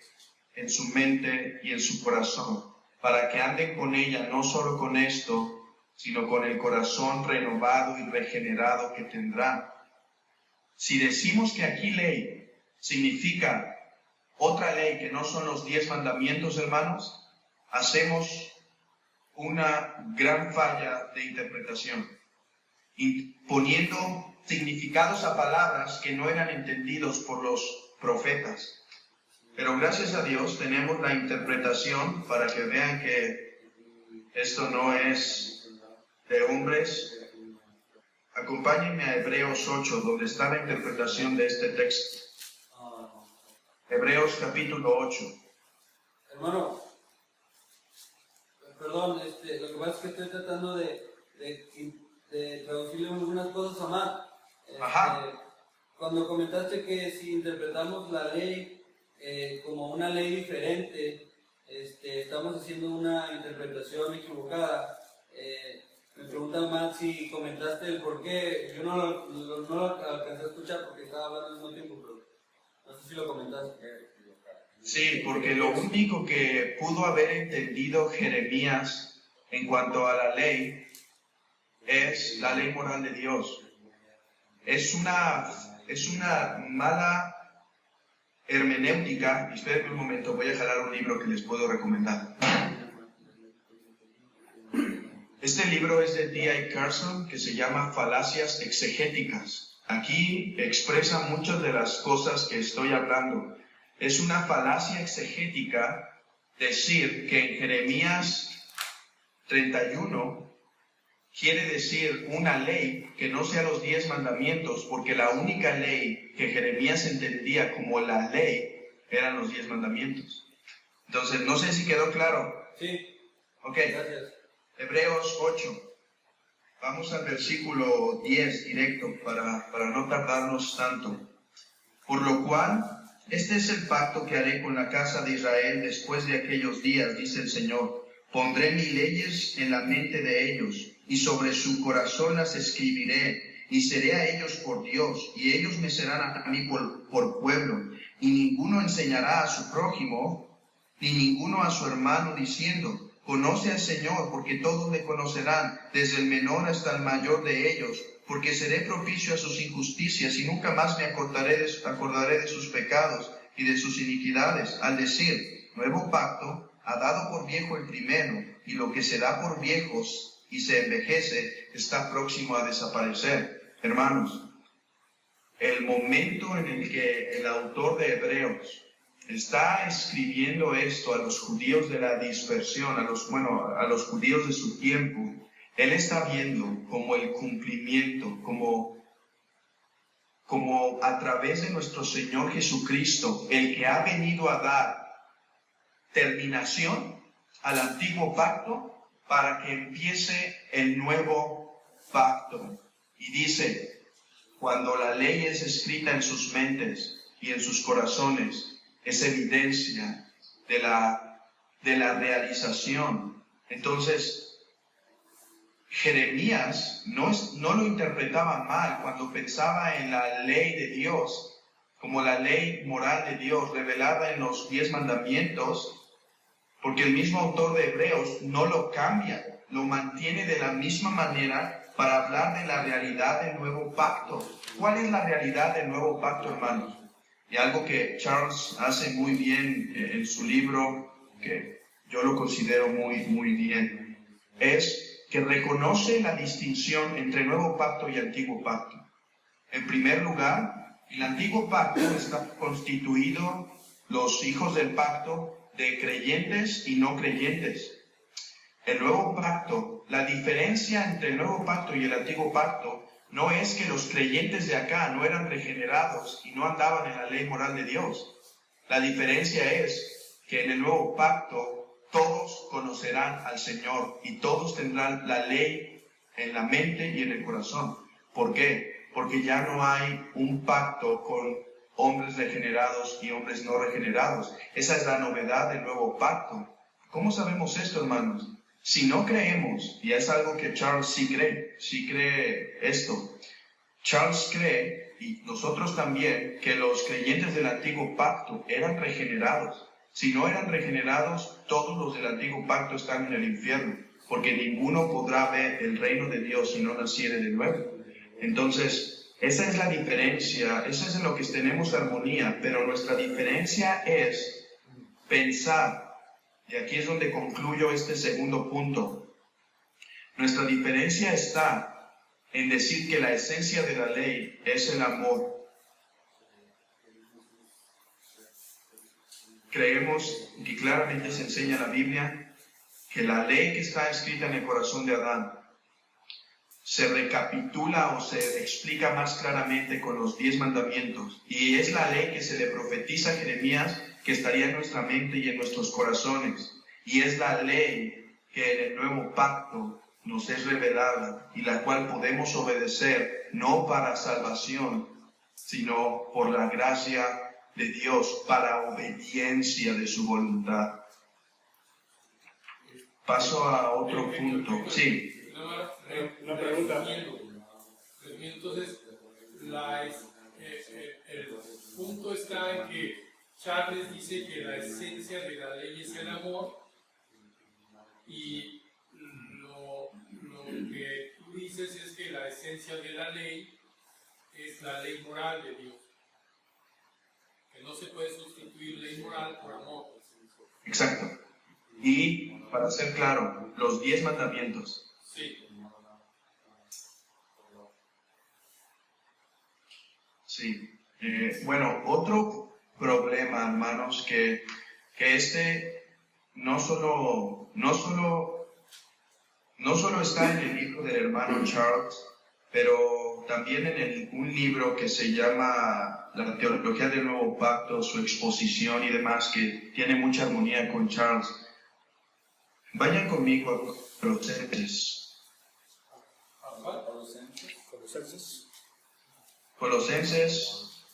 en su mente y en su corazón, para que anden con ella, no solo con esto, sino con el corazón renovado y regenerado que tendrán. Si decimos que aquí ley significa otra ley que no son los 10 mandamientos, hermanos, hacemos una gran falla de interpretación, poniendo significados a palabras que no eran entendidos por los profetas. Pero gracias a Dios tenemos la interpretación para que vean que esto no es de hombres. Acompáñenme a Hebreos 8, donde está la interpretación de este texto. Hebreos capítulo 8. Hermano, perdón, lo que pasa es que estoy tratando de traducirle algunas cosas a Matt. Cuando comentaste que si interpretamos la ley como una ley diferente, estamos haciendo una interpretación equivocada. Me preguntan más si comentaste el por qué. Yo no lo alcancé a escuchar porque estaba hablando al mismo tiempo, pero no sé si lo comentaste. Sí, porque lo único que pudo haber entendido Jeremías en cuanto a la ley es la ley moral de Dios. Es una mala hermenéutica. Esperen un momento, voy a jalar un libro que les puedo recomendar. Este libro es de D.A. Carson, que se llama Falacias Exegéticas. Aquí expresa muchas de las cosas que estoy hablando. Es una falacia exegética decir que en Jeremías 31 quiere decir una ley que no sea los 10 mandamientos, porque la única ley que Jeremías entendía como la ley eran los 10 mandamientos. Entonces, no sé si quedó claro. Sí. Ok. Gracias. Hebreos 8. Vamos al versículo 10 directo para no tardarnos tanto. Por lo cual, este es el pacto que haré con la casa de Israel después de aquellos días, dice el Señor. Pondré mis leyes en la mente de ellos, y sobre su corazón las escribiré, y seré a ellos por Dios, y ellos me serán a mí por pueblo. Y ninguno enseñará a su prójimo, ni ninguno a su hermano, diciendo, Conoce al Señor, porque todos le conocerán, desde el menor hasta el mayor de ellos, porque seré propicio a sus injusticias y nunca más me acordaré de sus pecados y de sus iniquidades, al decir, nuevo pacto, ha dado por viejo el primero, y lo que se da por viejos y se envejece está próximo a desaparecer. Hermanos, el momento en el que el autor de Hebreos está escribiendo esto a los judíos de la dispersión, a los judíos de su tiempo, él está viendo como el cumplimiento, como a través de nuestro Señor Jesucristo, el que ha venido a dar terminación al antiguo pacto para que empiece el nuevo pacto. Y dice, cuando la ley es escrita en sus mentes y en sus corazones, es evidencia de la realización. Entonces, Jeremías no lo interpretaba mal cuando pensaba en la ley de Dios, como la ley moral de Dios revelada en los 10 mandamientos, porque el mismo autor de Hebreos no lo cambia, lo mantiene de la misma manera para hablar de la realidad del nuevo pacto. ¿Cuál es la realidad del nuevo pacto, hermanos? Y algo que Charles hace muy bien en su libro, que yo lo considero muy, muy bien, es que reconoce la distinción entre nuevo pacto y antiguo pacto. En primer lugar, el antiguo pacto está constituido, los hijos del pacto, de creyentes y no creyentes. El nuevo pacto, la diferencia entre el nuevo pacto y el antiguo pacto, no es que los creyentes de acá no eran regenerados y no andaban en la ley moral de Dios. La diferencia es que en el nuevo pacto todos conocerán al Señor y todos tendrán la ley en la mente y en el corazón. ¿Por qué? Porque ya no hay un pacto con hombres regenerados y hombres no regenerados. Esa es la novedad del nuevo pacto. ¿Cómo sabemos esto, hermanos? Si no creemos, y es algo que Charles sí cree esto. Charles cree, y nosotros también, que los creyentes del antiguo pacto eran regenerados. Si no eran regenerados, todos los del antiguo pacto están en el infierno, porque ninguno podrá ver el reino de Dios si no naciere de nuevo. Entonces, esa es la diferencia, eso es en lo que tenemos armonía, pero nuestra diferencia es pensar. Y aquí es donde concluyo este segundo punto. Nuestra diferencia está en decir que la esencia de la ley es el amor. Creemos, y claramente se enseña en la Biblia, que la ley que está escrita en el corazón de Adán se recapitula o se explica más claramente con los 10 mandamientos. Y es la ley que se le profetiza a Jeremías que estaría en nuestra mente y en nuestros corazones. Y es la ley que en el nuevo pacto nos es revelada y la cual podemos obedecer no para salvación, sino por la gracia de Dios, para obediencia de su voluntad. Paso a otro punto. Sí. Una pregunta. Entonces, el punto está en que Charles dice que la esencia de la ley es el amor, y lo que tú dices es que la esencia de la ley es la ley moral de Dios, que no se puede sustituir ley moral por amor. Exacto. Y, para ser claro, los 10 mandamientos. Sí. Sí. Bueno, otro problema, hermanos, que no solo está en el libro del hermano Charles, pero también en un libro que se llama La Teología del Nuevo Pacto, su exposición y demás, que tiene mucha armonía con Charles. Vayan conmigo a Colosenses. Colosenses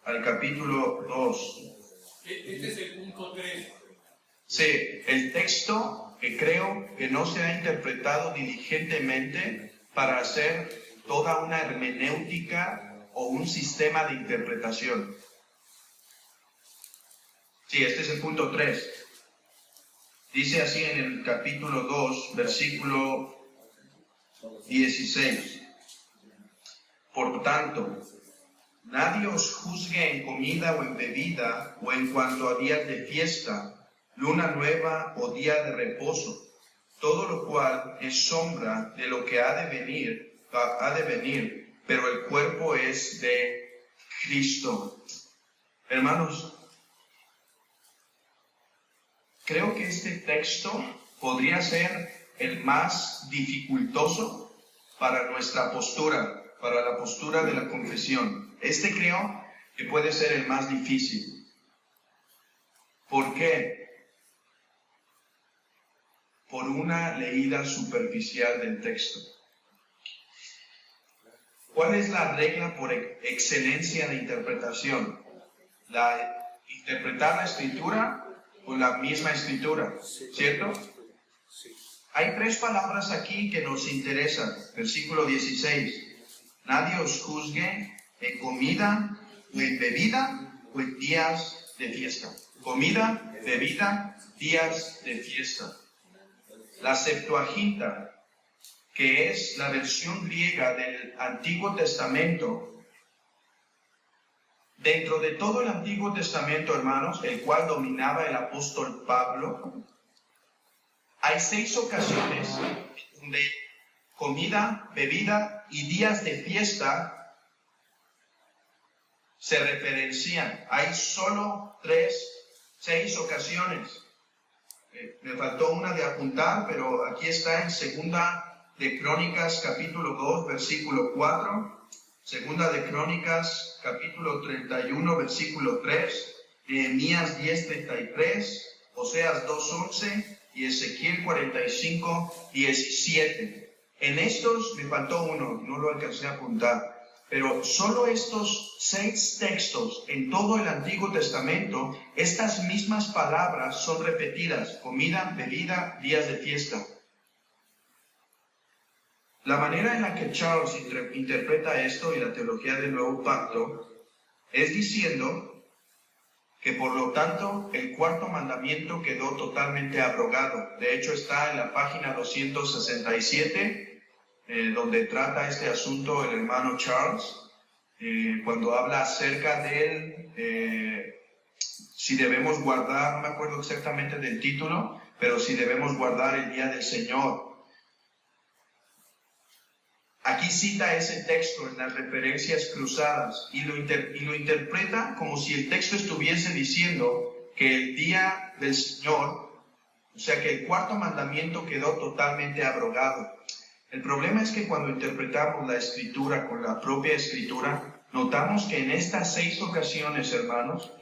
al capítulo 2. Este es el punto 3. Sí, el texto que creo que no se ha interpretado diligentemente para hacer toda una hermenéutica o un sistema de interpretación. Sí, este es el punto 3. Dice así en el capítulo 2, versículo 16. Por tanto, nadie os juzgue en comida o en bebida, o en cuanto a días de fiesta, luna nueva o día de reposo, todo lo cual es sombra de lo que ha de venir, pero el cuerpo es de Cristo. Hermanos, creo que este texto podría ser el más dificultoso para nuestra postura, para la postura de la confesión. Este creo que puede ser el más difícil. ¿Por qué? Por una leída superficial del texto. ¿Cuál es la regla por excelencia de interpretación? Interpretar la escritura con la misma escritura, ¿cierto? Hay tres palabras aquí que nos interesan. Versículo 16. Nadie os juzgue en comida o en bebida o en días de fiesta. Comida, bebida, días de fiesta. La Septuaginta, que es la versión griega del Antiguo Testamento, dentro de todo el Antiguo Testamento, hermanos, el cual dominaba el apóstol Pablo, hay 6 ocasiones donde comida, bebida y días de fiesta se referencian. Hay solo 6 ocasiones. Me faltó una de apuntar, pero aquí está en Segunda de Crónicas, capítulo 2, versículo 4. Segunda de Crónicas, capítulo 31, versículo 3. Nehemías 10, 33. Oseas 2, 11. Y Ezequiel 45, 17. En estos me faltó uno, no lo alcancé a apuntar. Pero solo estos 6 textos en todo el Antiguo Testamento, estas mismas palabras son repetidas: comida, bebida, días de fiesta. La manera en la que Charles interpreta esto y la teología del Nuevo Pacto es diciendo que por lo tanto el cuarto mandamiento quedó totalmente abrogado. De hecho está en la página 267, donde trata este asunto el hermano Charles, cuando habla acerca de si debemos guardar, no me acuerdo exactamente del título, pero si debemos guardar el día del Señor. Aquí cita ese texto en las referencias cruzadas y lo interpreta como si el texto estuviese diciendo que el día del Señor, o sea que el cuarto mandamiento quedó totalmente abrogado. El problema es que cuando interpretamos la Escritura con la propia Escritura, notamos que en estas 6 ocasiones, hermanos,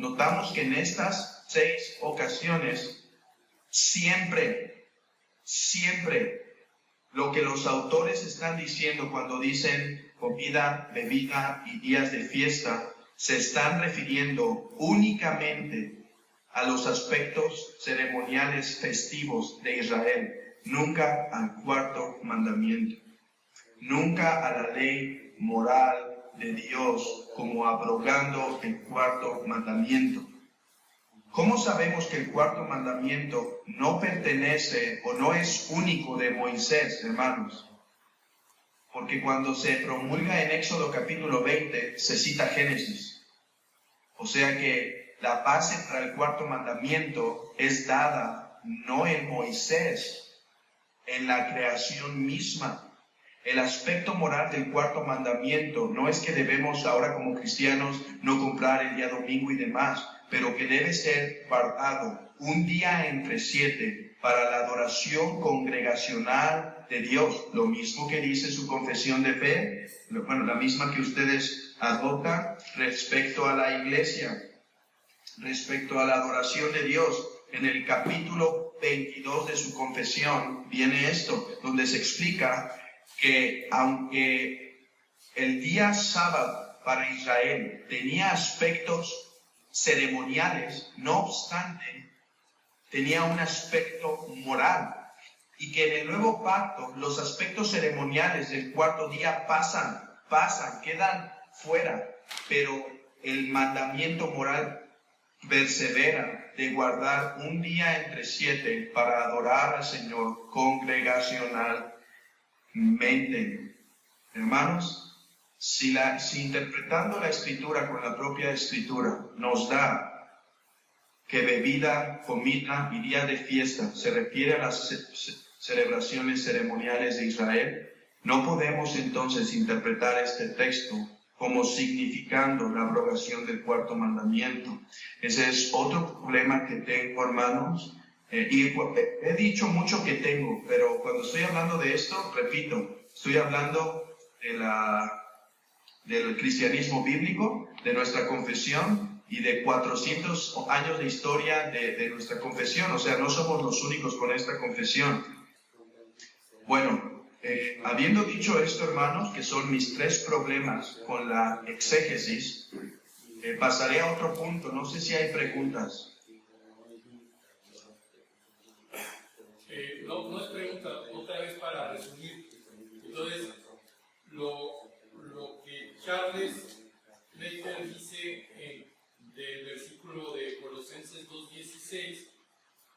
siempre, lo que los autores están diciendo cuando dicen comida, bebida y días de fiesta, se están refiriendo únicamente a los aspectos ceremoniales festivos de Israel, nunca al cuarto mandamiento, nunca a la ley moral de Dios como abrogando el cuarto mandamiento. ¿Cómo sabemos que el cuarto mandamiento no pertenece o no es único de Moisés, hermanos? Porque cuando se promulga en Éxodo capítulo 20, se cita Génesis. O sea que la base para el cuarto mandamiento es dada no en Moisés, en la creación misma. El aspecto moral del cuarto mandamiento no es que debemos ahora como cristianos no comprar el día domingo y demás, pero que debe ser guardado un día entre 7 para la adoración congregacional de Dios. Lo mismo que dice su confesión de fe, bueno, la misma que ustedes adoptan respecto a la iglesia, respecto a la adoración de Dios. En el capítulo 22 de su confesión viene esto, donde se explica que aunque el día sábado para Israel tenía aspectos ceremoniales, no obstante, tenía un aspecto moral, y que en el nuevo pacto los aspectos ceremoniales del cuarto día pasan, quedan fuera, pero el mandamiento moral persevera de guardar un día entre 7 para adorar al Señor congregacionalmente. Hermanos, si interpretando la Escritura con la propia Escritura nos da que bebida, comida y día de fiesta se refiere a las celebraciones ceremoniales de Israel, no podemos entonces interpretar este texto como significando la abrogación del cuarto mandamiento. Ese es otro problema que tengo, hermanos. Y he dicho mucho que tengo, pero cuando estoy hablando de esto, repito, estoy hablando del cristianismo bíblico, de nuestra confesión y de 400 años de historia de nuestra confesión. O sea, no somos los únicos con esta confesión. Bueno, habiendo dicho esto, hermanos, que son mis 3 problemas con la exégesis, pasaré a otro punto. No sé si hay preguntas. No es pregunta, otra vez para resumir. Entonces, lo que Charles Leiter dice del versículo de Colosenses 2:16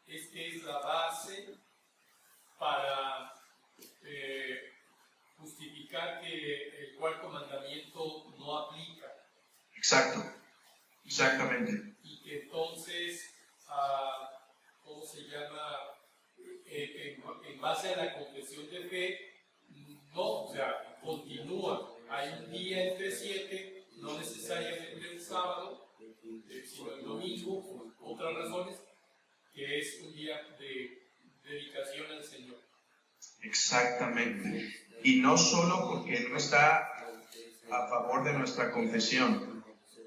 es que es la base para justificar que el cuarto mandamiento no aplica. Exacto, exactamente. Y que entonces, ¿cómo se llama? En base a la confesión de fe, no, o sea, continúa. Hay un día entre 7, no necesariamente el sábado, sino el domingo, por otras razones, que es un día de dedicación al Señor. Exactamente. Y no solo porque no está a favor de nuestra confesión,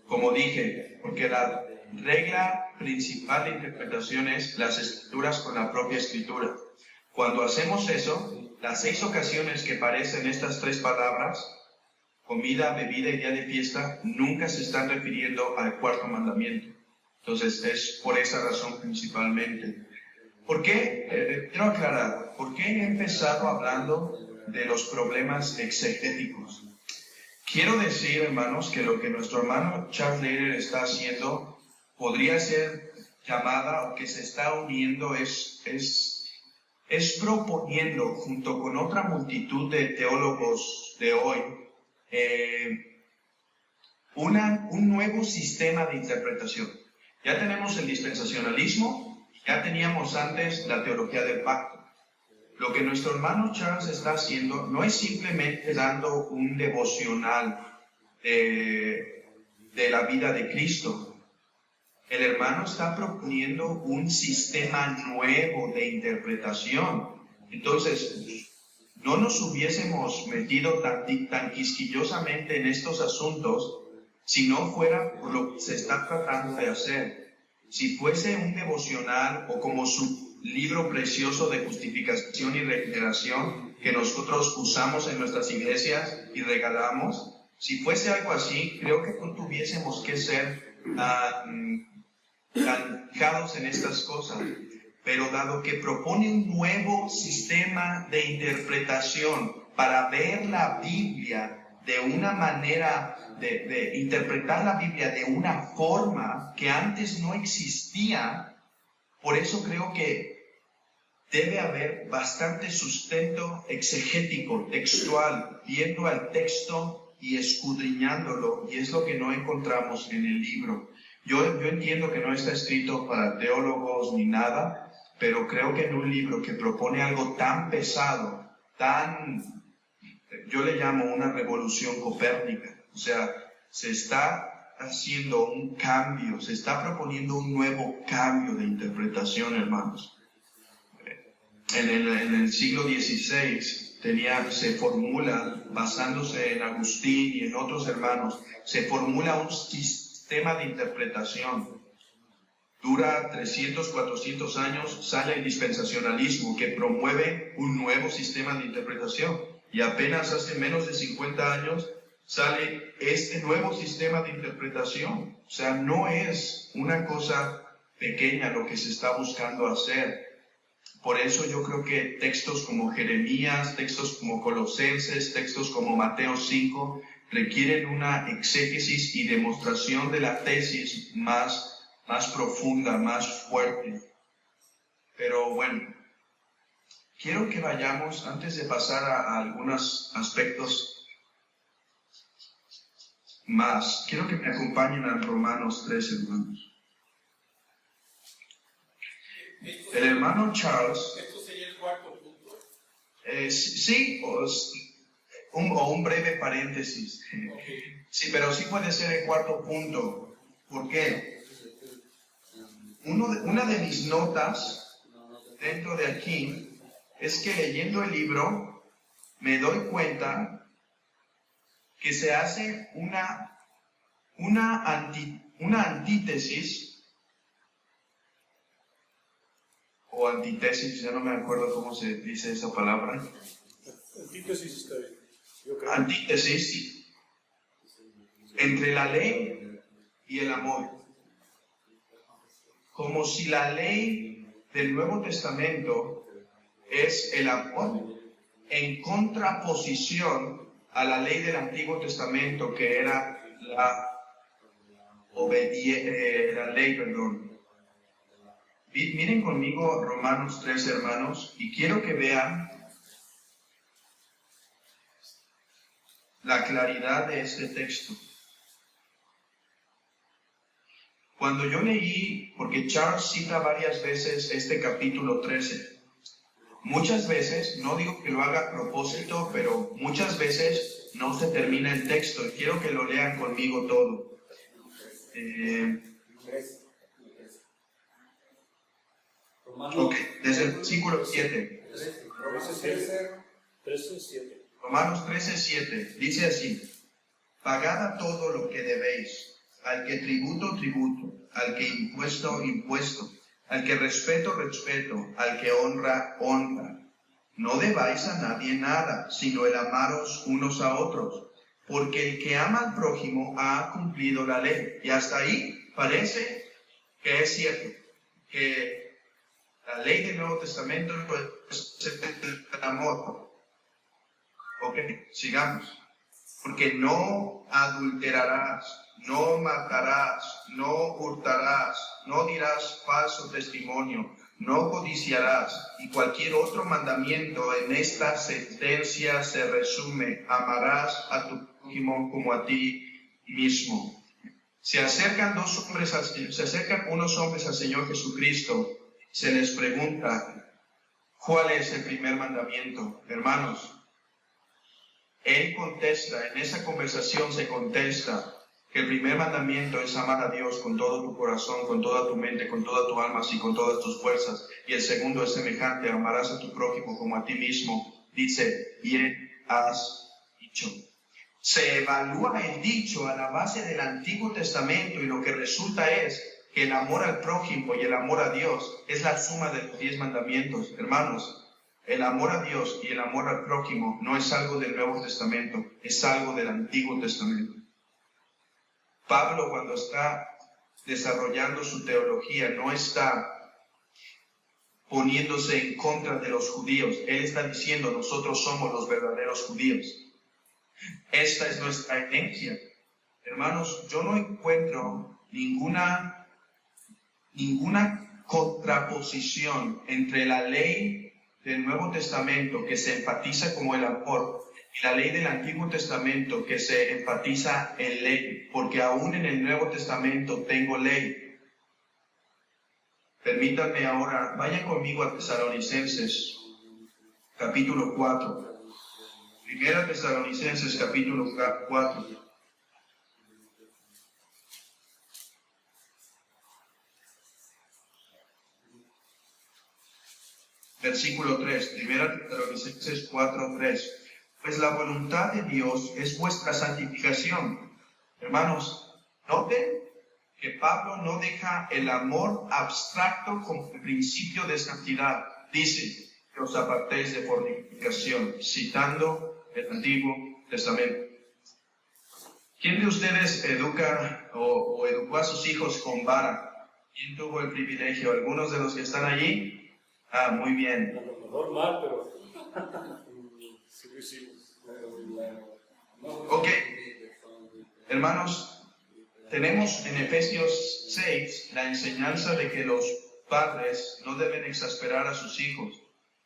como dije, porque la regla principal de interpretación es las escrituras con la propia escritura. Cuando hacemos eso, las 6 ocasiones que aparecen estas 3 palabras, comida, bebida y día de fiesta, nunca se están refiriendo al cuarto mandamiento. Entonces, es por esa razón principalmente. ¿Por qué? Quiero aclarar, ¿por qué he empezado hablando de los problemas exegéticos? Quiero decir, hermanos, que lo que nuestro hermano Charles Leiter está haciendo podría ser llamada, o que se está uniendo, es proponiendo, junto con otra multitud de teólogos de hoy, un nuevo sistema de interpretación. Ya tenemos el dispensacionalismo, ya teníamos antes la teología del pacto. Lo que nuestro hermano Charles está haciendo no es simplemente dando un devocional de la vida de Cristo. El hermano está proponiendo un sistema nuevo de interpretación. Entonces, no nos hubiésemos metido tan quisquillosamente en estos asuntos si no fuera por lo que se está tratando de hacer. Si fuese un devocional o como su libro precioso de justificación y regeneración que nosotros usamos en nuestras iglesias y regalamos, si fuese algo así, creo que no tuviésemos que ser tan fijados en estas cosas. Pero dado que propone un nuevo sistema de interpretación para ver la Biblia de una manera, de interpretar la Biblia de una forma que antes no existía, por eso creo que debe haber bastante sustento exegético, textual, viendo al texto y escudriñándolo, y es lo que no encontramos en el libro. Yo entiendo que no está escrito para teólogos ni nada, pero creo que en un libro que propone algo tan pesado, yo le llamo una revolución copérnica, o sea, se está haciendo un cambio, se está proponiendo un nuevo cambio de interpretación, hermanos. En el siglo XVI se formula, basándose en Agustín y en otros hermanos, se formula un sistema de interpretación. Dura 300, 400 años, sale el dispensacionalismo que promueve un nuevo sistema de interpretación. Y apenas hace menos de 50 años sale este nuevo sistema de interpretación. O sea, no es una cosa pequeña lo que se está buscando hacer. Por eso yo creo que textos como Jeremías, textos como Colosenses, textos como Mateo 5, requieren una exégesis y demostración de la tesis más más profunda, más fuerte. Pero bueno, quiero que vayamos, antes de pasar a algunos aspectos más, quiero que me acompañen a Romanos 3, hermanos. El hermano Charles... ¿Esto sería el cuarto punto? Sí, o un breve paréntesis. Okay. Sí, pero sí puede ser el cuarto punto. ¿Por qué? Una de mis notas dentro de aquí es que leyendo el libro me doy cuenta que se hace una antítesis o antítesis, ya no me acuerdo cómo se dice esa palabra. Antítesis está bien. Yo creo. Antítesis entre la ley y el amor. Como si la ley del Nuevo Testamento es el amor en contraposición a la ley del Antiguo Testamento, que era la ley, perdón. Miren conmigo Romanos 3, hermanos, y quiero que vean la claridad de este texto. Cuando yo leí, porque Charles cita varias veces este capítulo 13, muchas veces, no digo que lo haga a propósito, pero muchas veces no se termina el texto, y quiero que lo lean conmigo todo. Ok, desde el versículo 7. Romanos 13, 7. Dice así: pagad a todo lo que debéis, al que tributo, tributo, al que impuesto, impuesto, al que respeto, respeto, al que honra, honra. No debáis a nadie nada, sino el amaros unos a otros, porque el que ama al prójimo ha cumplido la ley. Y hasta ahí parece que es cierto, que la ley del Nuevo Testamento es el amor. Ok, sigamos. Porque no adulterarás, no matarás, no hurtarás, no dirás falso testimonio, no codiciarás, y cualquier otro mandamiento en esta sentencia se resume: amarás a tu prójimo como a ti mismo. Se acercan unos hombres al Señor Jesucristo, se les pregunta: ¿cuál es el primer mandamiento? Hermanos, Él contesta, en esa conversación se contesta que el primer mandamiento es amar a Dios con todo tu corazón, con toda tu mente, con toda tu alma y con todas tus fuerzas. Y el segundo es semejante: amarás a tu prójimo como a ti mismo. Dice: bien has dicho. Se evalúa el dicho a la base del Antiguo Testamento, y lo que resulta es que el amor al prójimo y el amor a Dios es la suma de los 10 mandamientos. Hermanos, el amor a Dios y el amor al prójimo no es algo del Nuevo Testamento, es algo del Antiguo Testamento. Pablo, cuando está desarrollando su teología, no está poniéndose en contra de los judíos. Él está diciendo: nosotros somos los verdaderos judíos. Esta es nuestra herencia. Hermanos, yo no encuentro ninguna contraposición entre la ley del Nuevo Testamento, que se enfatiza como el amor, y la ley del Antiguo Testamento, que se enfatiza en ley, porque aún en el Nuevo Testamento tengo ley. Permítanme ahora, vayan conmigo a Tesalonicenses, capítulo 4. Primera Tesalonicenses, capítulo 4. Versículo 3, Primera Tesalonicenses 4, 3. Pues la voluntad de Dios es vuestra santificación. Hermanos, noten que Pablo no deja el amor abstracto como principio de santidad. Dice: que os apartéis de fornicación, citando el Antiguo Testamento. ¿Quién de ustedes educa o educó a sus hijos con vara? ¿Quién tuvo el privilegio? ¿Algunos de los que están allí? Ah, muy bien. A lo mejor mal, pero sí lo hicimos. Ok, hermanos, tenemos en Efesios 6 la enseñanza de que los padres no deben exasperar a sus hijos,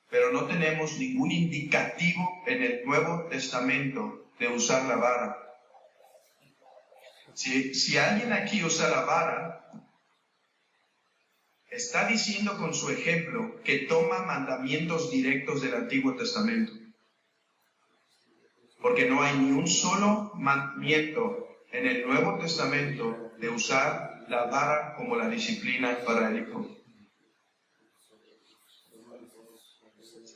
pero no tenemos ningún indicativo en el Nuevo Testamento de usar la vara. Si alguien aquí usa la vara, está diciendo con su ejemplo que toma mandamientos directos del Antiguo Testamento. Porque no hay ni un solo mandamiento en el Nuevo Testamento de usar la vara como la disciplina para el hijo.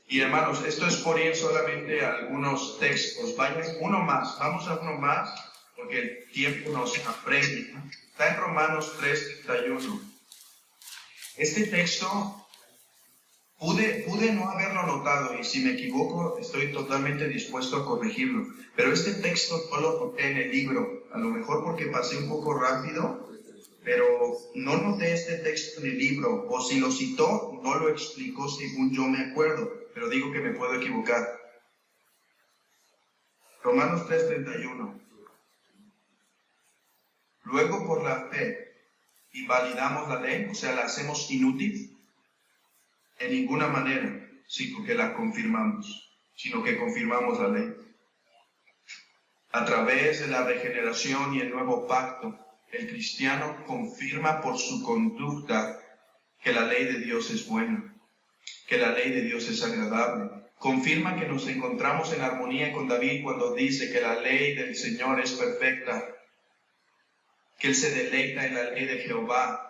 Y hermanos, esto es por ir solamente a algunos textos. Vamos a uno más, porque el tiempo nos apremia. Está en Romanos 3:31. Este texto pude no haberlo notado, y si me equivoco estoy totalmente dispuesto a corregirlo. Pero este texto no lo noté en el libro, a lo mejor porque pasé un poco rápido, pero no noté este texto en el libro, o si lo citó, no lo explicó según yo me acuerdo, pero digo que me puedo equivocar. Romanos 3:31. Luego por la fe invalidamos la ley, o sea, la hacemos inútil. En ninguna manera, sino que la confirmamos, sino que confirmamos la ley. A través de la regeneración y el nuevo pacto, el cristiano confirma por su conducta que la ley de Dios es buena, que la ley de Dios es agradable. Confirma que nos encontramos en armonía con David cuando dice que la ley del Señor es perfecta, que Él se deleita en la ley de Jehová.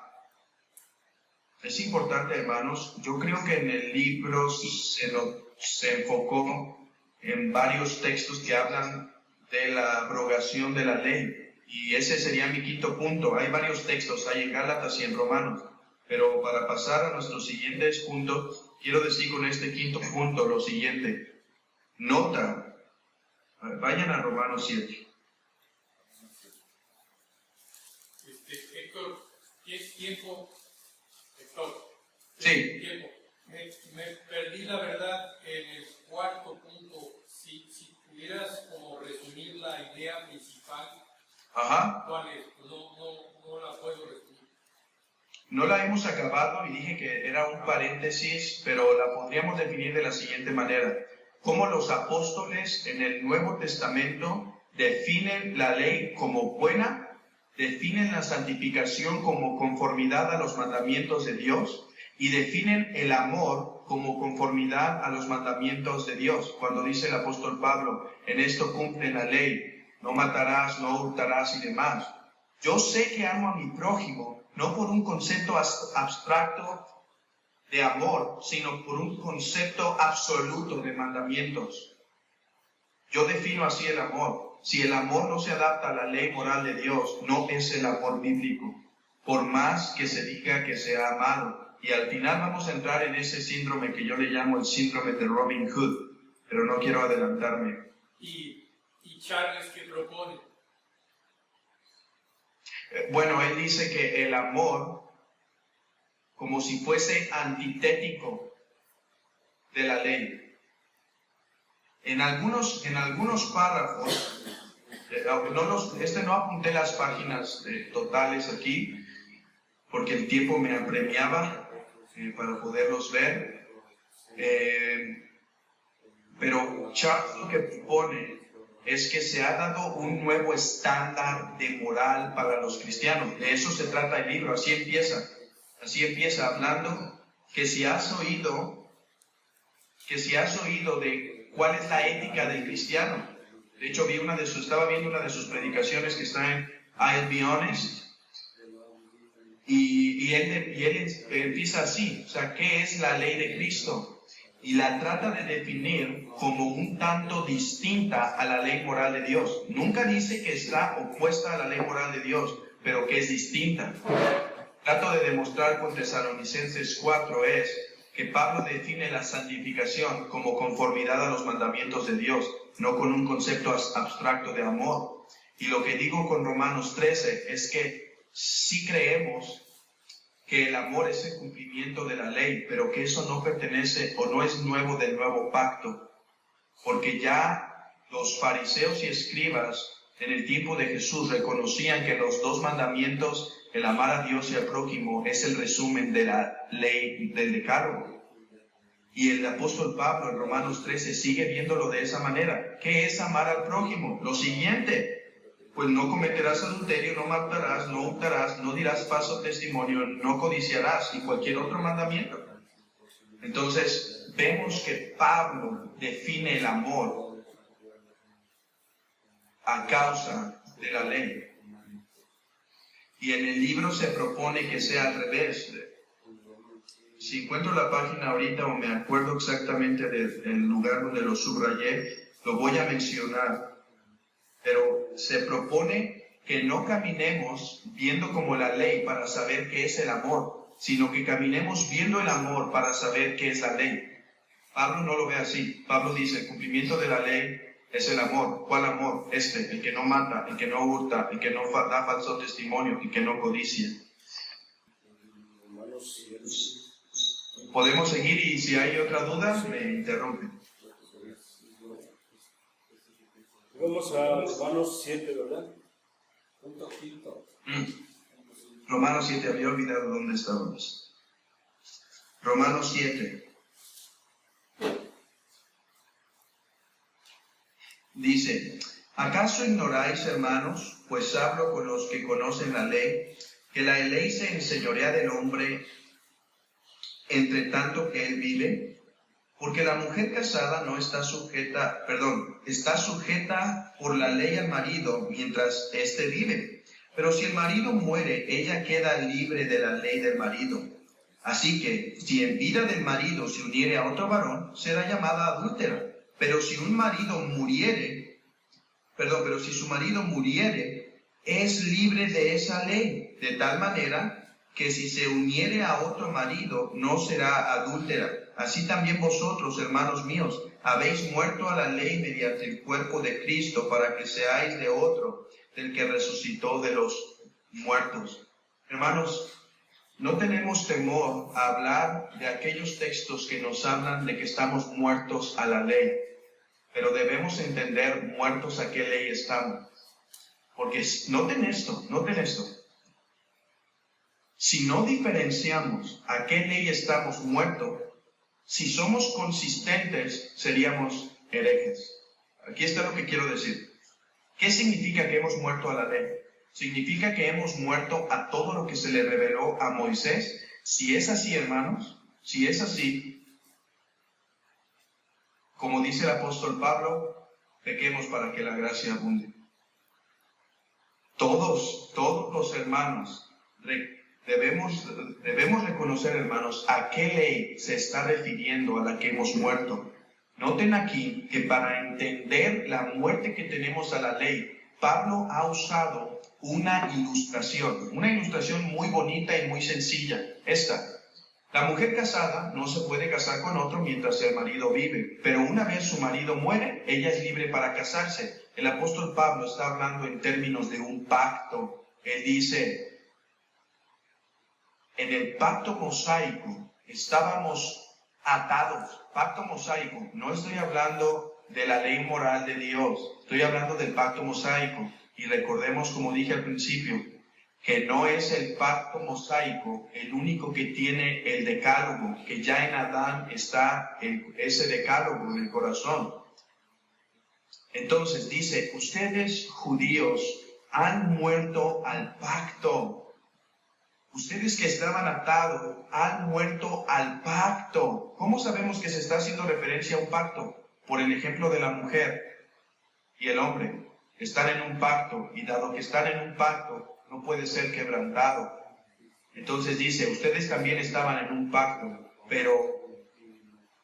Es importante, hermanos, yo creo que en el libro se enfocó en varios textos que hablan de la abrogación de la ley, y ese sería mi quinto punto. Hay varios textos, hay en Gálatas y en Romanos, pero para pasar a nuestros siguientes puntos, quiero decir con este quinto punto lo siguiente. Nota, vayan a Romanos 7. Héctor, ¿tienes tiempo? Sí. Me perdí la verdad en el cuarto punto. Si pudieras como resumir la idea principal, ¿cuál es? No la puedo resumir. No la hemos acabado y dije que era un paréntesis, pero la podríamos definir de la siguiente manera. Cómo los apóstoles en el Nuevo Testamento definen la ley como buena, definen la santificación como conformidad a los mandamientos de Dios y definen el amor como conformidad a los mandamientos de Dios. Cuando dice el apóstol Pablo, en esto cumple la ley, no matarás, no hurtarás y demás. Yo sé que amo a mi prójimo, no por un concepto abstracto de amor, sino por un concepto absoluto de mandamientos. Yo defino así el amor. Si el amor no se adapta a la ley moral de Dios, no es el amor bíblico, por más que se diga que se ha amado. Y al final vamos a entrar en ese síndrome que yo le llamo el síndrome de Robin Hood, pero no quiero adelantarme. ¿Y Charles qué propone? Bueno, él dice que el amor, como si fuese antitético de la ley. En algunos párrafos, no apunté las páginas totales aquí, porque el tiempo me apremiaba para poderlos ver, pero Charles lo que propone es que se ha dado un nuevo estándar de moral para los cristianos. De eso se trata el libro, así empieza hablando que si has oído de cuál es la ética del cristiano. De hecho, estaba viendo una de sus predicaciones que está en I'll Be Honest, y él empieza así, o sea, ¿qué es la ley de Cristo? Y la trata de definir como un tanto distinta a la ley moral de Dios. Nunca dice que está opuesta a la ley moral de Dios, pero que es distinta. Trato de demostrar con Tesalonicenses 4 es que Pablo define la santificación como conformidad a los mandamientos de Dios, no con un concepto abstracto de amor. Y lo que digo con Romanos 13 es que sí creemos que el amor es el cumplimiento de la ley, pero que eso no pertenece o no es nuevo del nuevo pacto, porque ya los fariseos y escribas en el tiempo de Jesús reconocían que los dos mandamientos, el amar a Dios y al prójimo, es el resumen de la ley del decálogo. Y el apóstol Pablo en Romanos 13 sigue viéndolo de esa manera. ¿Qué es amar al prójimo? Lo siguiente, pues no cometerás adulterio, no matarás, no hurtarás, no dirás falso testimonio, no codiciarás y cualquier otro mandamiento. Entonces, vemos que Pablo define el amor a causa de la ley. Y en el libro se propone que sea al revés. Si encuentro la página ahorita o me acuerdo exactamente del lugar donde lo subrayé, lo voy a mencionar. Pero se propone que no caminemos viendo como la ley para saber qué es el amor, sino que caminemos viendo el amor para saber qué es la ley. Pablo no lo ve así. Pablo dice, el cumplimiento de la ley es el amor. ¿Cuál amor? El que no mata, el que no hurta, el que no da falso testimonio, el que no codicia. Podemos seguir y si hay otra duda, me interrumpen. Vamos a Romanos 7, ¿verdad? Romanos 7, había olvidado dónde estábamos. Romanos 7. Dice, ¿acaso ignoráis, hermanos, pues hablo con los que conocen la ley, que la ley se enseñorea del hombre entre tanto que él vive? Porque la mujer casada no está sujeta, está sujeta por la ley al marido mientras éste vive. Pero si el marido muere, ella queda libre de la ley del marido. Así que, si en vida del marido se uniere a otro varón, será llamada adúltera. Pero si su marido muriere, es libre de esa ley, de tal manera que si se uniere a otro marido, no será adúltera. Así también vosotros, hermanos míos, habéis muerto a la ley mediante el cuerpo de Cristo, para que seáis de otro, del que resucitó de los muertos. Hermanos, no tenemos temor a hablar de aquellos textos que nos hablan de que estamos muertos a la ley, pero debemos entender muertos a qué ley estamos. Porque noten esto. Si no diferenciamos a qué ley estamos muertos, si somos consistentes, seríamos herejes. Aquí está lo que quiero decir. ¿Qué significa que hemos muerto a la ley? ¿Significa que hemos muerto a todo lo que se le reveló a Moisés? Si es así, hermanos, si es así, como dice el apóstol Pablo, pequemos para que la gracia abunde. Todos los hermanos debemos reconocer, hermanos, a qué ley se está refiriendo a la que hemos muerto. Noten aquí que para entender la muerte que tenemos a la ley, Pablo ha usado una ilustración muy bonita y muy sencilla. La mujer casada no se puede casar con otro mientras el marido vive, pero una vez su marido muere, ella es libre para casarse. El apóstol Pablo está hablando en términos de un pacto. Él dice, en el pacto mosaico estábamos atados. Pacto mosaico, no estoy hablando de la ley moral de Dios, estoy hablando del pacto mosaico. Y recordemos, como dije al principio, que no es el pacto mosaico el único que tiene el decálogo, que ya en Adán está ese decálogo en el corazón. Entonces dice, ustedes judíos han muerto al pacto. Ustedes que estaban atados han muerto al pacto. ¿Cómo sabemos que se está haciendo referencia a un pacto? Por el ejemplo de la mujer y el hombre. Están en un pacto, y dado que están en un pacto, no puede ser quebrantado. Entonces dice, ustedes también estaban en un pacto, pero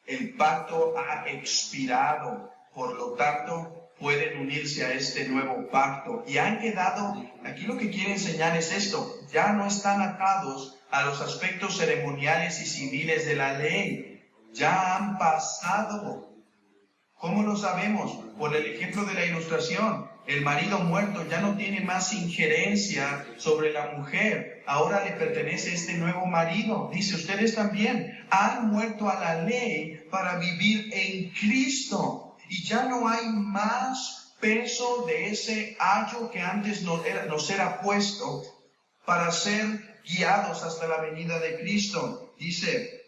el pacto ha expirado, por lo tanto, pueden unirse a este nuevo pacto. Y han quedado, aquí lo que quiere enseñar es esto, ya no están atados a los aspectos ceremoniales y civiles de la ley, ya han pasado. ¿Cómo lo sabemos? Por el ejemplo de la ilustración. El marido muerto ya no tiene más injerencia sobre la mujer. Ahora le pertenece este nuevo marido. Dice, ustedes también han muerto a la ley para vivir en Cristo. Y ya no hay más peso de ese ayo que antes nos era puesto para ser guiados hasta la venida de Cristo. Dice,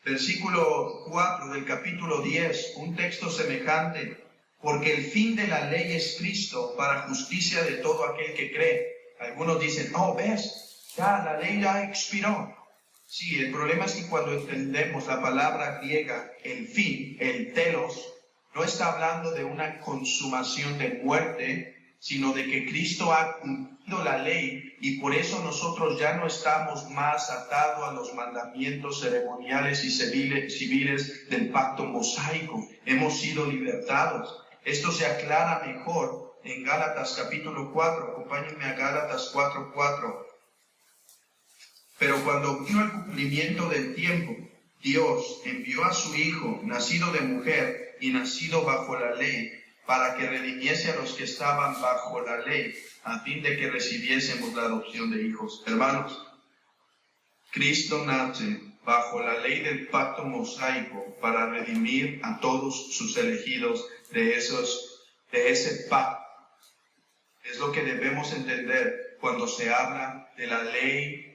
versículo 4 del capítulo 10, un texto semejante, porque el fin de la ley es Cristo para justicia de todo aquel que cree. Algunos dicen, oh, ves, ya la ley ya expiró. Sí, el problema es que cuando entendemos la palabra griega, el fin, el telos, no está hablando de una consumación de muerte, sino de que Cristo ha cumplido la ley y por eso nosotros ya no estamos más atados a los mandamientos ceremoniales y civiles del pacto mosaico. Hemos sido libertados. Esto se aclara mejor en Gálatas capítulo 4. Acompáñenme a Gálatas 4:4. Pero cuando vino el cumplimiento del tiempo, Dios envió a su Hijo, nacido de mujer y nacido bajo la ley, para que redimiese a los que estaban bajo la ley, a fin de que recibiésemos la adopción de hijos. Hermanos, Cristo nace bajo la ley del pacto mosaico para redimir a todos sus elegidos de ese pacto. Es lo que debemos entender cuando se habla de la ley,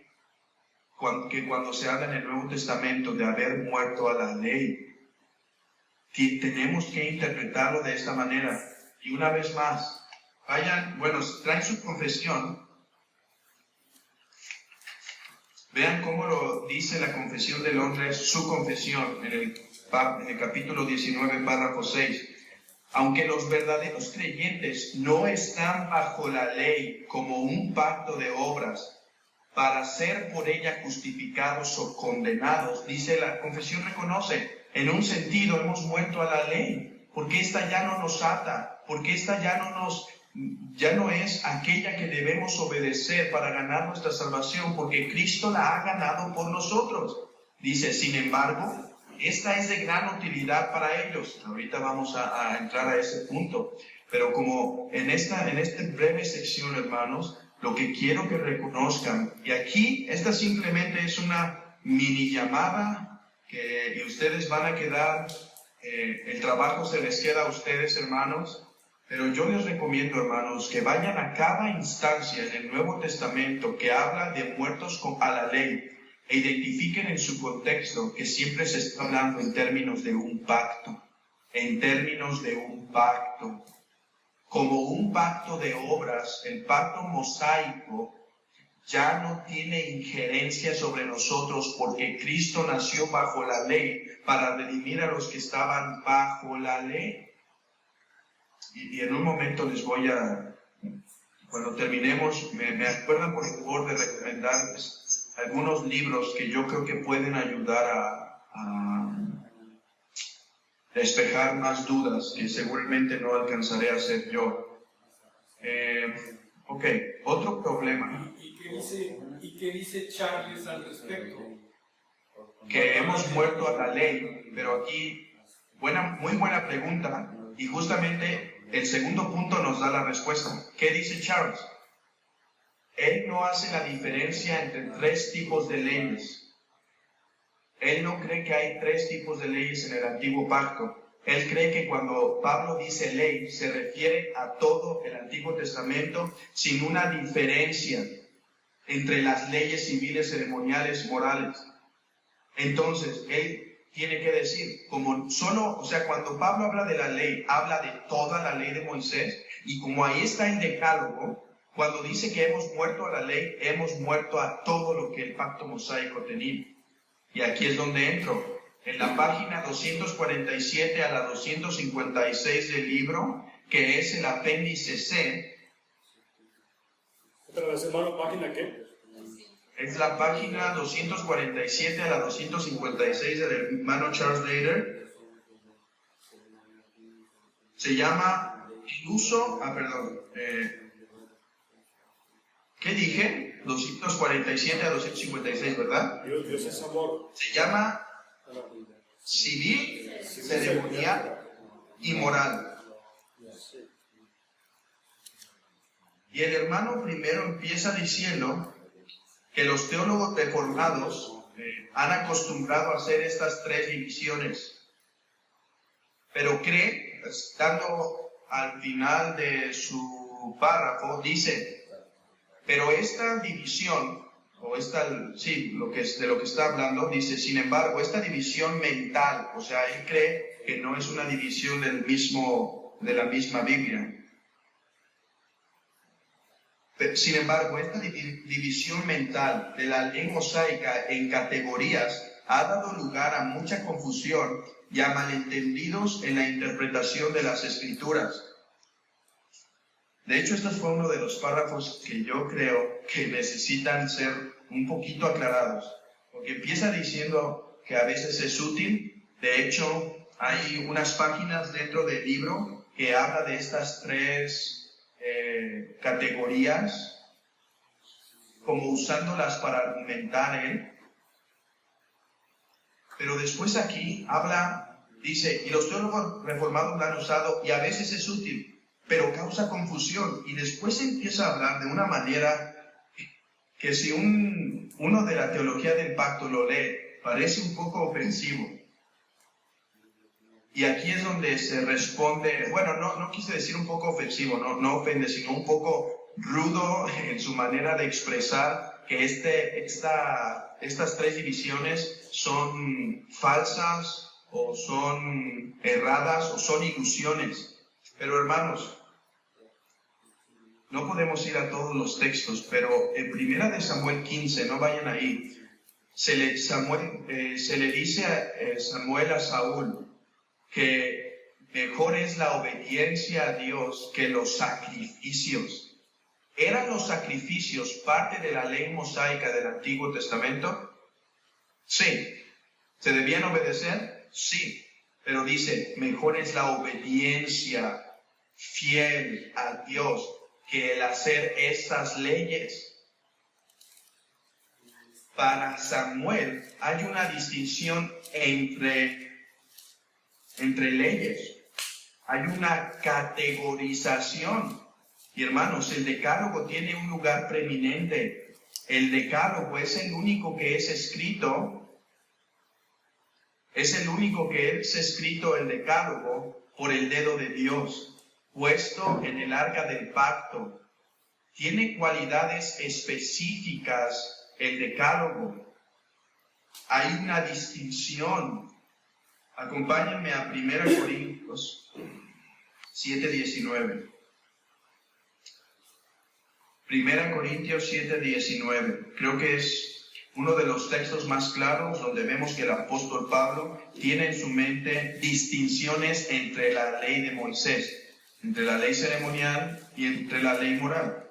cuando se habla en el Nuevo Testamento de haber muerto a la ley. Tenemos que interpretarlo de esta manera. Y una vez más, traen su confesión. Vean cómo lo dice la Confesión del Hombre, su confesión, en el capítulo 19, párrafo 6. Aunque los verdaderos creyentes no están bajo la ley como un pacto de obras, para ser por ella justificados o condenados, dice la confesión, reconoce, en un sentido hemos muerto a la ley, porque esta ya no nos ata, porque esta ya no es aquella que debemos obedecer para ganar nuestra salvación, porque Cristo la ha ganado por nosotros. Dice, sin embargo, esta es de gran utilidad para ellos. Ahorita vamos a entrar a ese punto, pero como en esta breve sección, hermanos, lo que quiero que reconozcan, y aquí esta simplemente es una mini llamada, y ustedes van a quedar, el trabajo se les queda a ustedes, hermanos, pero yo les recomiendo, hermanos, que vayan a cada instancia en el Nuevo Testamento que habla de muertos a la ley e identifiquen en su contexto que siempre se está hablando en términos de un pacto, como un pacto de obras. El pacto mosaico ya no tiene injerencia sobre nosotros porque Cristo nació bajo la ley para redimir a los que estaban bajo la ley. Y en un momento les voy a, cuando terminemos, me acuerdan por favor de recomendarles algunos libros que yo creo que pueden ayudar a despejar más dudas que seguramente no alcanzaré a hacer yo. Ok, otro problema. ¿Y qué dice Charles al respecto? Que hemos muerto a la ley, pero aquí, muy buena pregunta, y justamente el segundo punto nos da la respuesta. ¿Qué dice Charles? Él no hace la diferencia entre tres tipos de leyes. Él no cree que hay tres tipos de leyes en el antiguo pacto. Él cree que cuando Pablo dice ley, se refiere a todo el Antiguo Testamento sin una diferencia entre las leyes civiles, ceremoniales, morales. Entonces, él tiene que decir, cuando Pablo habla de la ley, habla de toda la ley de Moisés, y como ahí está el decálogo, cuando dice que hemos muerto a la ley, hemos muerto a todo lo que el pacto mosaico tenía. Y aquí es donde entro. En la página 247 a la 256 del libro, que es el apéndice C. ¿Otra vez, hermano, página qué? Es la página 247 a la 256 del hermano Charles Lader. Se llama el uso, ¿qué dije? 247 a 256, ¿verdad? Dios es amor. Se llama civil, ceremonial y moral. Y el hermano primero empieza diciendo que los teólogos reformados han acostumbrado a hacer estas tres divisiones, pero cree, estando al final de su párrafo, dice, pero esta división, o de lo que está hablando, dice, sin embargo, esta división mental, o sea, él cree que no es una división de la misma Biblia. Sin embargo, esta división mental de la ley mosaica en categorías ha dado lugar a mucha confusión y a malentendidos en la interpretación de las Escrituras. De hecho, este fue uno de los párrafos que yo creo que necesitan ser un poquito aclarados, porque empieza diciendo que a veces es útil. De hecho, hay unas páginas dentro del libro que habla de estas tres categorías, como usándolas para argumentar él. Pero después aquí dice, y los teólogos reformados la han usado y a veces es útil, pero causa confusión. Y después empieza a hablar de una manera que si uno de la teología del pacto lo lee, parece un poco ofensivo. Y aquí es donde se responde, bueno, no quise decir un poco ofensivo, no ofende, sino un poco rudo en su manera de expresar que estas tres divisiones son falsas o son erradas o son ilusiones. Pero hermanos, no podemos ir a todos los textos, pero en 1 Samuel 15, no vayan ahí, se le dice a Samuel a Saúl que mejor es la obediencia a Dios que los sacrificios. ¿Eran los sacrificios parte de la ley mosaica del Antiguo Testamento? Sí. ¿Se debían obedecer? Sí. Pero dice, mejor es la obediencia fiel a Dios que el hacer estas leyes. Para Samuel hay una distinción entre leyes. Hay una categorización. Y hermanos, el decálogo tiene un lugar preeminente. El decálogo es el único que es escrito. Es el único que es escrito el decálogo por el dedo de Dios, puesto en el arca del pacto. Tiene cualidades específicas el decálogo. Hay una distinción. Acompáñenme a 1 Corintios 7:19. 1 Corintios 7:19. Creo que es uno de los textos más claros donde vemos que el apóstol Pablo tiene en su mente distinciones entre la ley de Moisés, entre la ley ceremonial y entre la ley moral.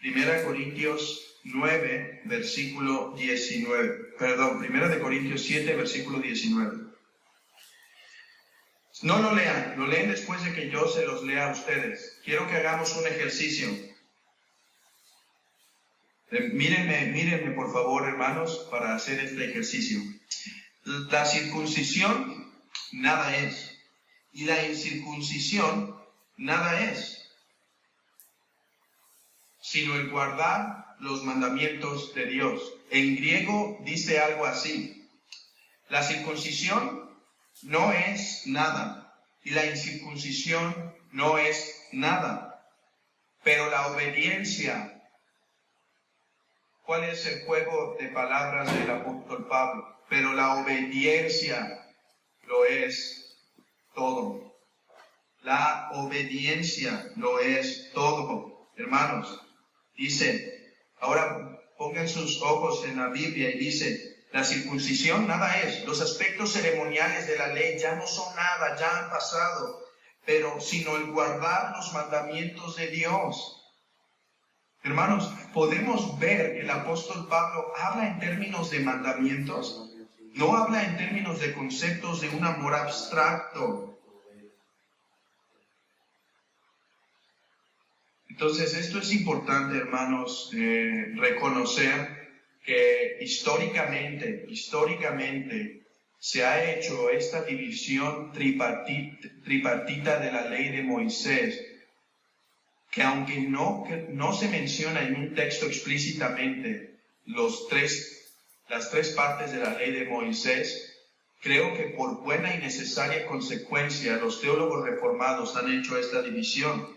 1 Corintios 9, versículo 19. Perdón, 1 Corintios 7, versículo 19. No lo lean, lo leen después de que yo se los lea a ustedes. Quiero que hagamos un ejercicio. Mírenme por favor, hermanos, para hacer este ejercicio. La circuncisión, nada es. Y la incircuncisión, nada es. Sino el guardar los mandamientos de Dios. En griego dice algo así. La circuncisión no es nada. Y la incircuncisión no es nada. Pero la obediencia. ¿Cuál es el juego de palabras del apóstol Pablo? Pero la obediencia lo es todo. La obediencia lo es todo. Hermanos, dice, ahora pongan sus ojos en la Biblia y dice, la circuncisión nada es. Los aspectos ceremoniales de la ley ya no son nada, ya han pasado. Pero sino el guardar los mandamientos de Dios. Hermanos, podemos ver que el apóstol Pablo habla en términos de mandamientos, no habla en términos de conceptos de un amor abstracto. Entonces, esto es importante, hermanos, reconocer que históricamente se ha hecho esta división tripartita de la ley de Moisés, que aunque no se menciona en un texto explícitamente las tres partes de la ley de Moisés, Creo que por buena y necesaria consecuencia los teólogos reformados han hecho esta división.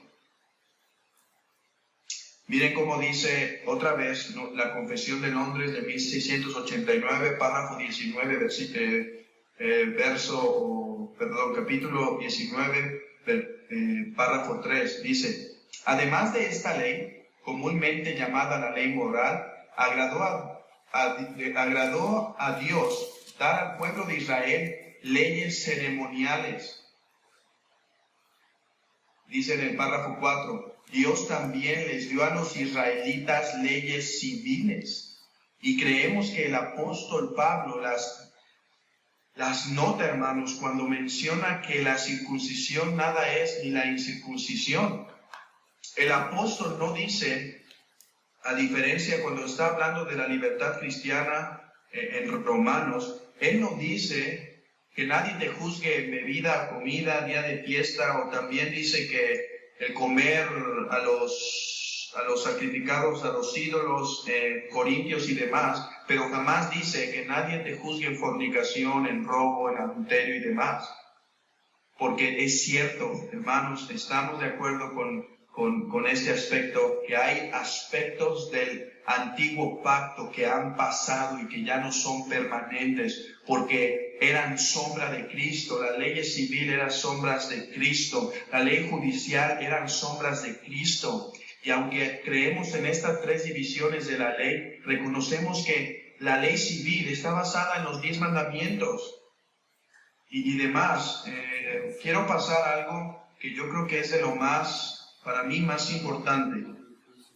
Miren cómo dice otra vez la Confesión de Londres de 1689, párrafo 19, capítulo 19, párrafo 3, dice: además de esta ley, comúnmente llamada la ley moral, agradó a Dios dar al pueblo de Israel leyes ceremoniales. Dice en el párrafo 4, Dios también les dio a los israelitas leyes civiles. Y creemos que el apóstol Pablo las nota, hermanos, cuando menciona que la circuncisión nada es ni la incircuncisión. El apóstol no dice, a diferencia cuando está hablando de la libertad cristiana en Romanos, él no dice que nadie te juzgue en bebida, comida, día de fiesta, o también dice que el comer a los sacrificados, a los ídolos, corintios y demás, pero jamás dice que nadie te juzgue en fornicación, en robo, en adulterio y demás. Porque es cierto, hermanos, estamos de acuerdo con este aspecto, que hay aspectos del antiguo pacto que han pasado y que ya no son permanentes, porque eran sombra de Cristo. La ley civil eran sombras de Cristo, la ley judicial eran sombras de Cristo. Y aunque creemos en estas tres divisiones de la ley, reconocemos que la ley civil está basada en los 10 mandamientos y demás. Quiero pasar algo que yo creo que es de lo más, para mí, más importante.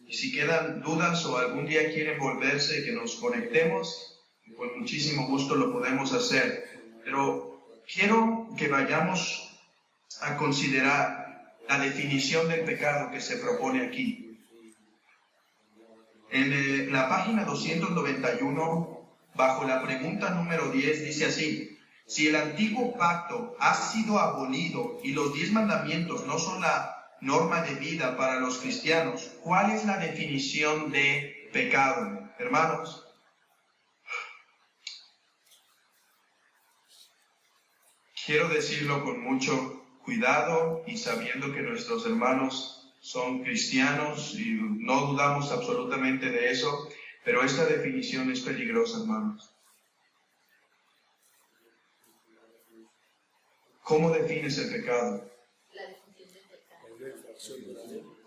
Y si quedan dudas o algún día quieren volverse, que nos conectemos, con muchísimo gusto lo podemos hacer. Pero quiero que vayamos a considerar la definición del pecado que se propone aquí. En la página 291, bajo la pregunta número 10, dice así: si el antiguo pacto ha sido abolido y los 10 mandamientos no son la norma de vida para los cristianos, ¿cuál es la definición de pecado? Hermanos, quiero decirlo con mucho cuidado y sabiendo que nuestros hermanos son cristianos y no dudamos absolutamente de eso, pero esta definición es peligrosa, hermanos. ¿Cómo defines el pecado?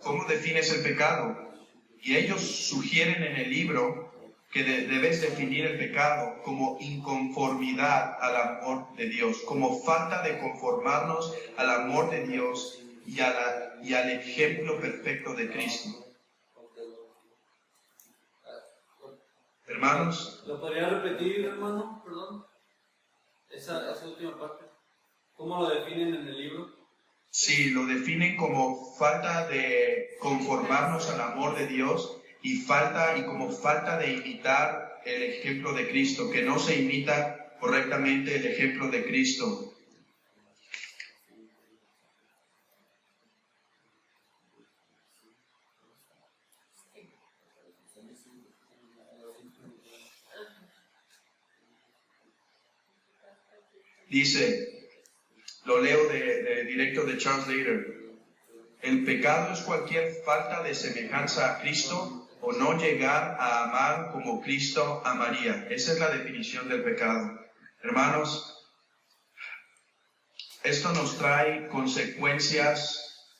¿Cómo defines el pecado? Y ellos sugieren en el libro que debes definir el pecado como inconformidad al amor de Dios, como falta de conformarnos al amor de Dios y al ejemplo perfecto de Cristo. Hermanos, ¿Lo podría repetir, hermano? Perdón. Esa última parte. ¿Cómo lo definen en el libro? Sí, lo definen como falta de conformarnos al amor de Dios y como falta de imitar el ejemplo de Cristo, que no se imita correctamente el ejemplo de Cristo. Dice, lo leo directo de Charles Leader: el pecado es cualquier falta de semejanza a Cristo o no llegar a amar como Cristo amaría. Esa es la definición del pecado. Hermanos, esto nos trae consecuencias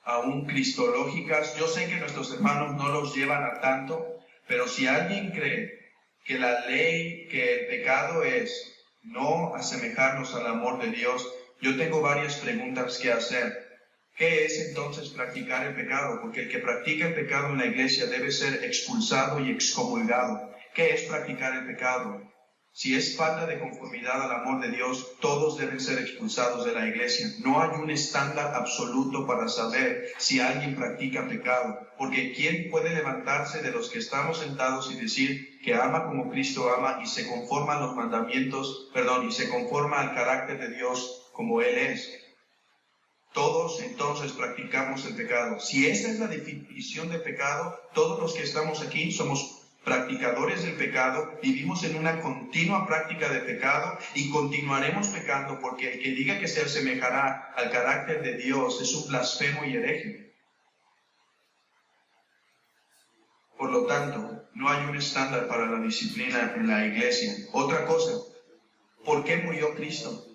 aún cristológicas. Yo sé que nuestros hermanos no los llevan a tanto, pero si alguien cree que la ley, que el pecado es no asemejarnos al amor de Dios, yo tengo varias preguntas que hacer. ¿Qué es entonces practicar el pecado? Porque el que practica el pecado en la iglesia debe ser expulsado y excomulgado. ¿Qué es practicar el pecado? Si es falta de conformidad al amor de Dios, todos deben ser expulsados de la iglesia. No hay un estándar absoluto para saber si alguien practica pecado. Porque ¿quién puede levantarse de los que estamos sentados y decir que ama como Cristo ama y se conforma a los mandamientos, y se conforma al carácter de Dios como Él es? Todos entonces practicamos el pecado. Si esa es la definición de pecado, todos los que estamos aquí somos practicadores del pecado, vivimos en una continua práctica de pecado y continuaremos pecando, porque el que diga que se asemejará al carácter de Dios es un blasfemo y hereje. Por lo tanto, no hay un estándar para la disciplina en la iglesia. Otra cosa, ¿por qué murió Cristo?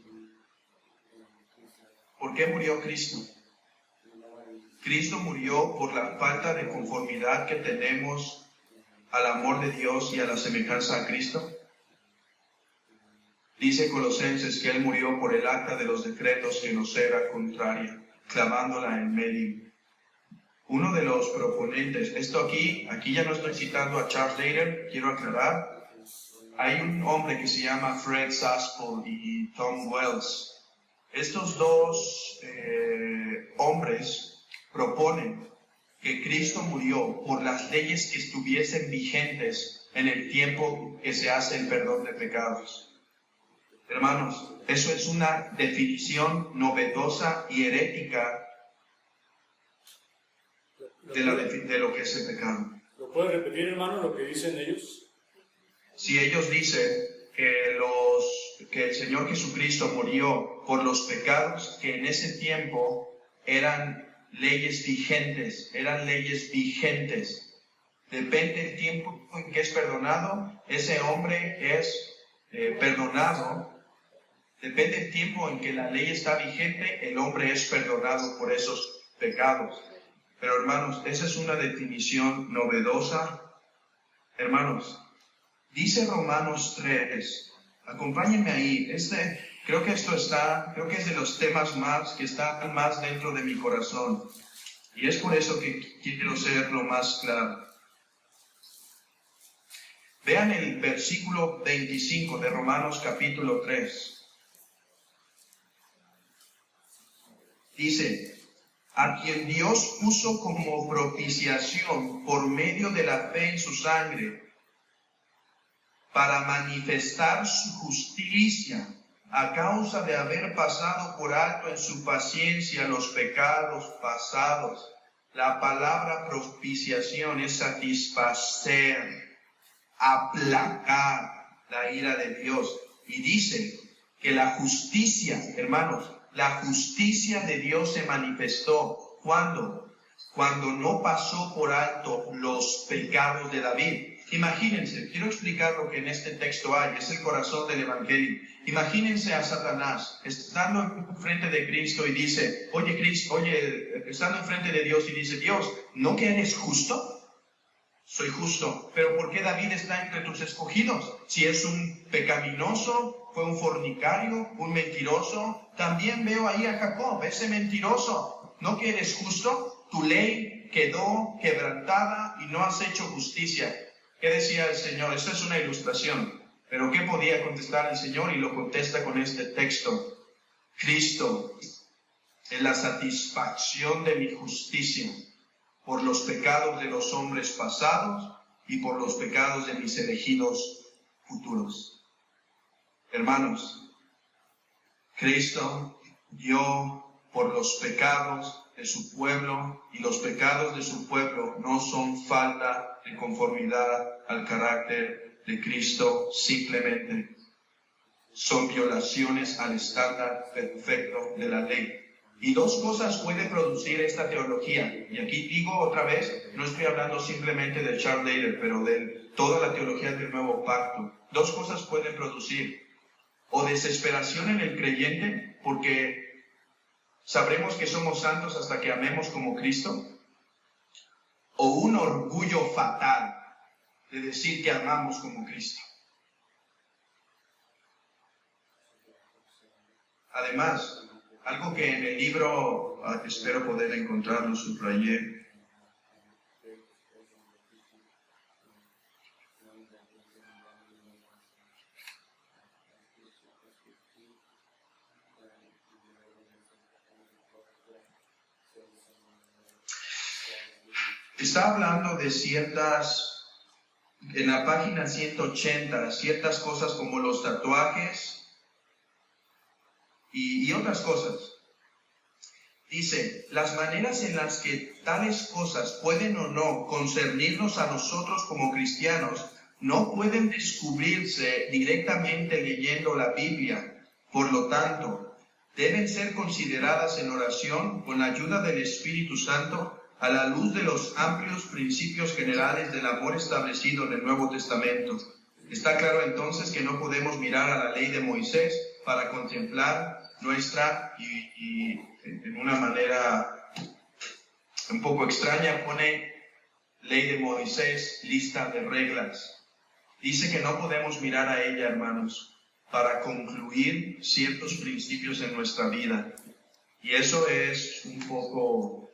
¿Por qué murió Cristo? Cristo murió por la falta de conformidad que tenemos al amor de Dios y a la semejanza a Cristo. Dice Colosenses que Él murió por el acta de los decretos que nos era contraria, clavándola en medio. Uno de los proponentes, aquí ya no estoy citando a Charles Later, quiero aclarar, hay un hombre que se llama Fred Saspel y Tom Wells. Estos dos hombres proponen que Cristo murió por las leyes que estuviesen vigentes en el tiempo que se hace el perdón de pecados. Hermanos, eso es una definición novedosa y herética de lo que es el pecado. ¿Lo puede repetir, hermano, lo que dicen ellos? Si ellos dicen que el Señor Jesucristo murió por los pecados que en ese tiempo eran leyes vigentes, depende del tiempo en que es perdonado, ese hombre es perdonado, depende del tiempo en que la ley está vigente, el hombre es perdonado por esos pecados. Pero hermanos, esa es una definición novedosa. Hermanos, dice Romanos 3, acompáñenme ahí, creo que es de los temas que están más dentro de mi corazón. Y es por eso que quiero ser lo más claro. Vean el versículo 25 de Romanos capítulo 3. Dice, a quien Dios puso como propiciación por medio de la fe en su sangre, para manifestar su justicia, a causa de haber pasado por alto en su paciencia los pecados pasados. La palabra propiciación es satisfacer, aplacar la ira de Dios. Y dice que la justicia, hermanos, la justicia de Dios se manifestó. ¿Cuándo? Cuando no pasó por alto los pecados de David. Imagínense, quiero explicar lo que en este texto hay, es el corazón del Evangelio. Imagínense a Satanás estando enfrente de Cristo y dice, estando enfrente de Dios y dice, Dios, ¿no que eres justo? Soy justo, pero ¿por qué David está entre tus escogidos? Si es un pecaminoso, fue un fornicario, un mentiroso, también veo ahí a Jacob, ese mentiroso. ¿No que eres justo? Tu ley quedó quebrantada y no has hecho justicia. ¿Qué decía el Señor? Esa es una ilustración. Pero ¿qué podía contestar el Señor? Y lo contesta con este texto. Cristo es la satisfacción de mi justicia por los pecados de los hombres pasados y por los pecados de mis elegidos futuros. Hermanos, Cristo dio por los pecados de su pueblo, y los pecados de su pueblo no son falta de conformidad al carácter de Cristo, simplemente son violaciones al estándar perfecto de la ley. Y dos cosas puede producir esta teología, y aquí digo otra vez, no estoy hablando simplemente de Charles Later, pero de toda la teología del Nuevo Pacto. Dos cosas pueden producir: o desesperación en el creyente, porque sabremos que somos santos hasta que amemos como Cristo, o un orgullo fatal de decir que amamos como Cristo. Además, algo que en el libro, espero poder encontrarlo, subrayé. Está hablando de en la página 180, ciertas cosas como los tatuajes y otras cosas. Dice, las maneras en las que tales cosas pueden o no concernirnos a nosotros como cristianos no pueden descubrirse directamente leyendo la Biblia. Por lo tanto, deben ser consideradas en oración con la ayuda del Espíritu Santo a la luz de los amplios principios generales del amor establecido en el Nuevo Testamento. Está claro entonces que no podemos mirar a la ley de Moisés para contemplar nuestra, y en una manera un poco extraña pone ley de Moisés, lista de reglas. Dice que no podemos mirar a ella, hermanos, para concluir ciertos principios en nuestra vida. Y eso es un poco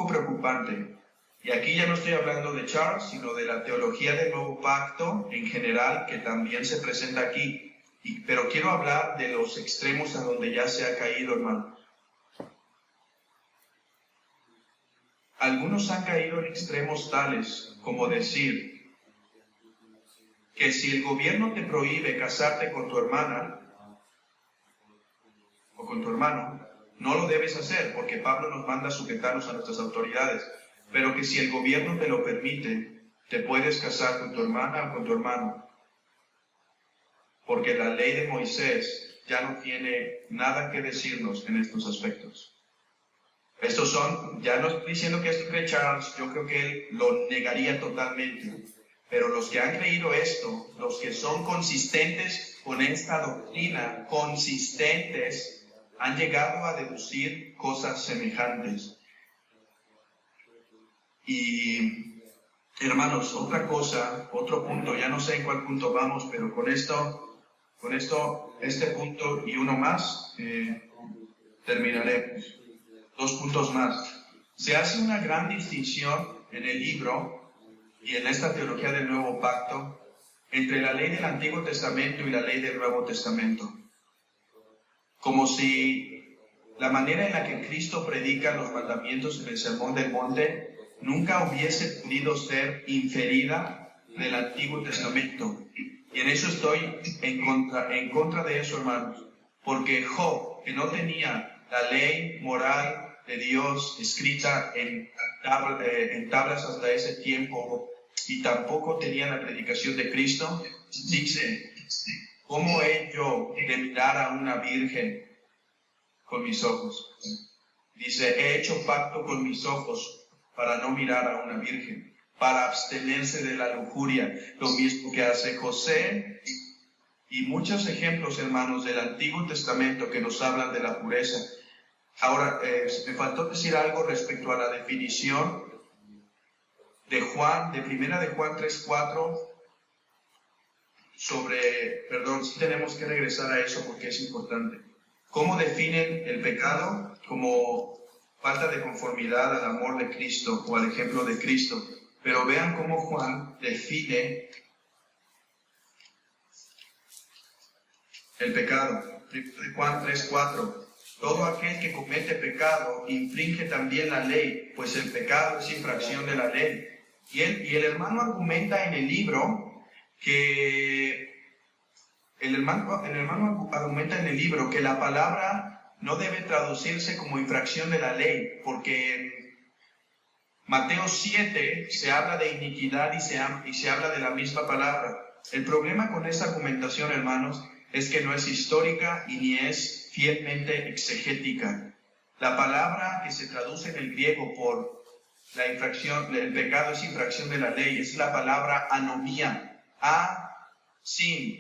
preocupante. Y aquí ya no estoy hablando de Charles, sino de la teología del Nuevo Pacto en general, que también se presenta aquí. Pero quiero hablar de los extremos a donde ya se ha caído, hermano. Algunos han caído en extremos tales como decir que si el gobierno te prohíbe casarte con tu hermana o con tu hermano, no lo debes hacer, porque Pablo nos manda sujetarnos a nuestras autoridades. Pero que si el gobierno te lo permite, te puedes casar con tu hermana o con tu hermano. Porque la ley de Moisés ya no tiene nada que decirnos en estos aspectos. Estos son, ya no estoy diciendo que esto cree Charles, yo creo que él lo negaría totalmente. Pero los que han creído esto, los que son consistentes con esta doctrina, consistentes, han llegado a deducir cosas semejantes. Y, hermanos, otra cosa, otro punto, ya no sé en cuál punto vamos, pero con esto, este punto y uno más, terminaremos. 2 puntos más. Se hace una gran distinción en el libro y en esta teología del Nuevo Pacto entre la ley del Antiguo Testamento y la ley del Nuevo Testamento. Como si la manera en la que Cristo predica los mandamientos en el Sermón del Monte nunca hubiese podido ser inferida del Antiguo Testamento. Y en eso estoy en contra de eso, hermanos. Porque Job, que no tenía la ley moral de Dios escrita en tablas hasta ese tiempo, y tampoco tenía la predicación de Cristo, dice, ¿cómo he yo de mirar a una virgen con mis ojos? Dice, he hecho pacto con mis ojos para no mirar a una virgen, para abstenerse de la lujuria, lo mismo que hace José, y muchos ejemplos, hermanos, del Antiguo Testamento que nos hablan de la pureza. Ahora, me faltó decir algo respecto a la definición de Juan, de Primera de Juan 3:4, sí tenemos que regresar a eso porque es importante. ¿Cómo definen el pecado? Como falta de conformidad al amor de Cristo o al ejemplo de Cristo. Pero vean cómo Juan define el pecado. Juan 3:4. Todo aquel que comete pecado infringe también la ley, pues el pecado es infracción de la ley. Y el hermano argumenta en el libro que que la palabra no debe traducirse como infracción de la ley, porque en Mateo 7 se habla de iniquidad y se habla de la misma palabra. El problema con esa argumentación, hermanos, es que no es histórica y ni es fielmente exegética. La palabra que se traduce en el griego por la infracción, el pecado es infracción de la ley, es la palabra anomía.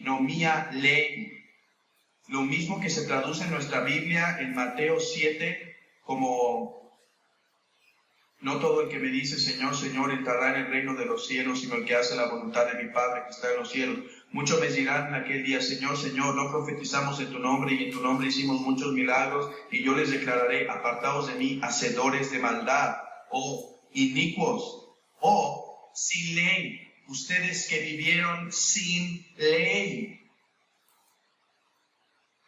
Nomía, ley. Lo mismo que se traduce en nuestra Biblia en Mateo 7 como no todo el que me dice Señor, Señor entrará en el reino de los cielos, sino el que hace la voluntad de mi Padre que está en los cielos. Muchos me dirán en aquel día, Señor, Señor, no profetizamos en tu nombre y en tu nombre hicimos muchos milagros, y yo les declararé, apartados de mí, hacedores de maldad, o inicuos, o sin ley, ustedes que vivieron sin ley.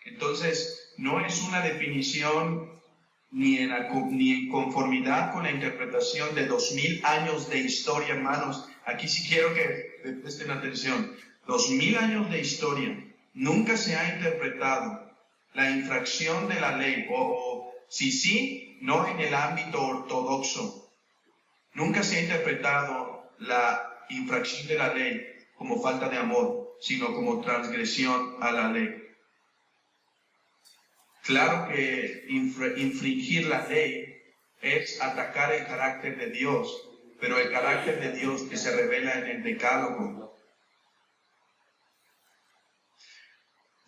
Entonces, no es una definición ni en conformidad con la interpretación de 2000 años de historia, hermanos. Aquí sí quiero que presten atención. 2000 años de historia, nunca se ha interpretado la infracción de la ley o si sí, no en el ámbito ortodoxo. Nunca se ha interpretado la infracción de la ley como falta de amor, sino como transgresión a la ley. Claro que infringir la ley es atacar el carácter de Dios, pero el carácter de Dios que se revela en el Decálogo.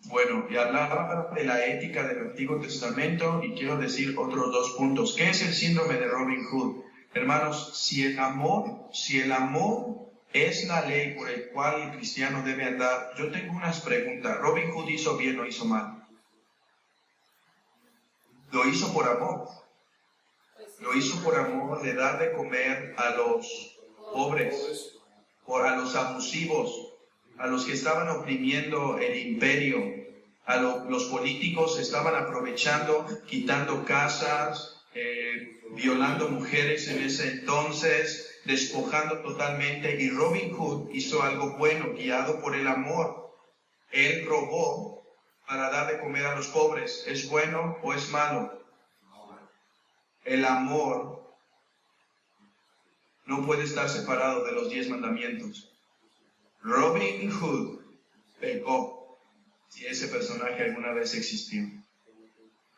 Bueno, y hablaba de la ética del Antiguo Testamento y quiero decir otros 2 puntos. ¿Qué es el síndrome de Robin Hood? Hermanos, si el amor es la ley por el cual el cristiano debe andar, yo tengo unas preguntas. ¿Robin Hood hizo bien o hizo mal? Lo hizo por amor. Lo hizo por amor de dar de comer a los pobres, a los abusivos, a los que estaban oprimiendo el imperio, los políticos estaban aprovechando, quitando casas, violando mujeres en ese entonces, despojando totalmente, y Robin Hood hizo algo bueno, guiado por el amor. Él robó para dar de comer a los pobres. ¿Es bueno o es malo? El amor no puede estar separado de los 10 mandamientos. Robin Hood pecó, si ese personaje alguna vez existió.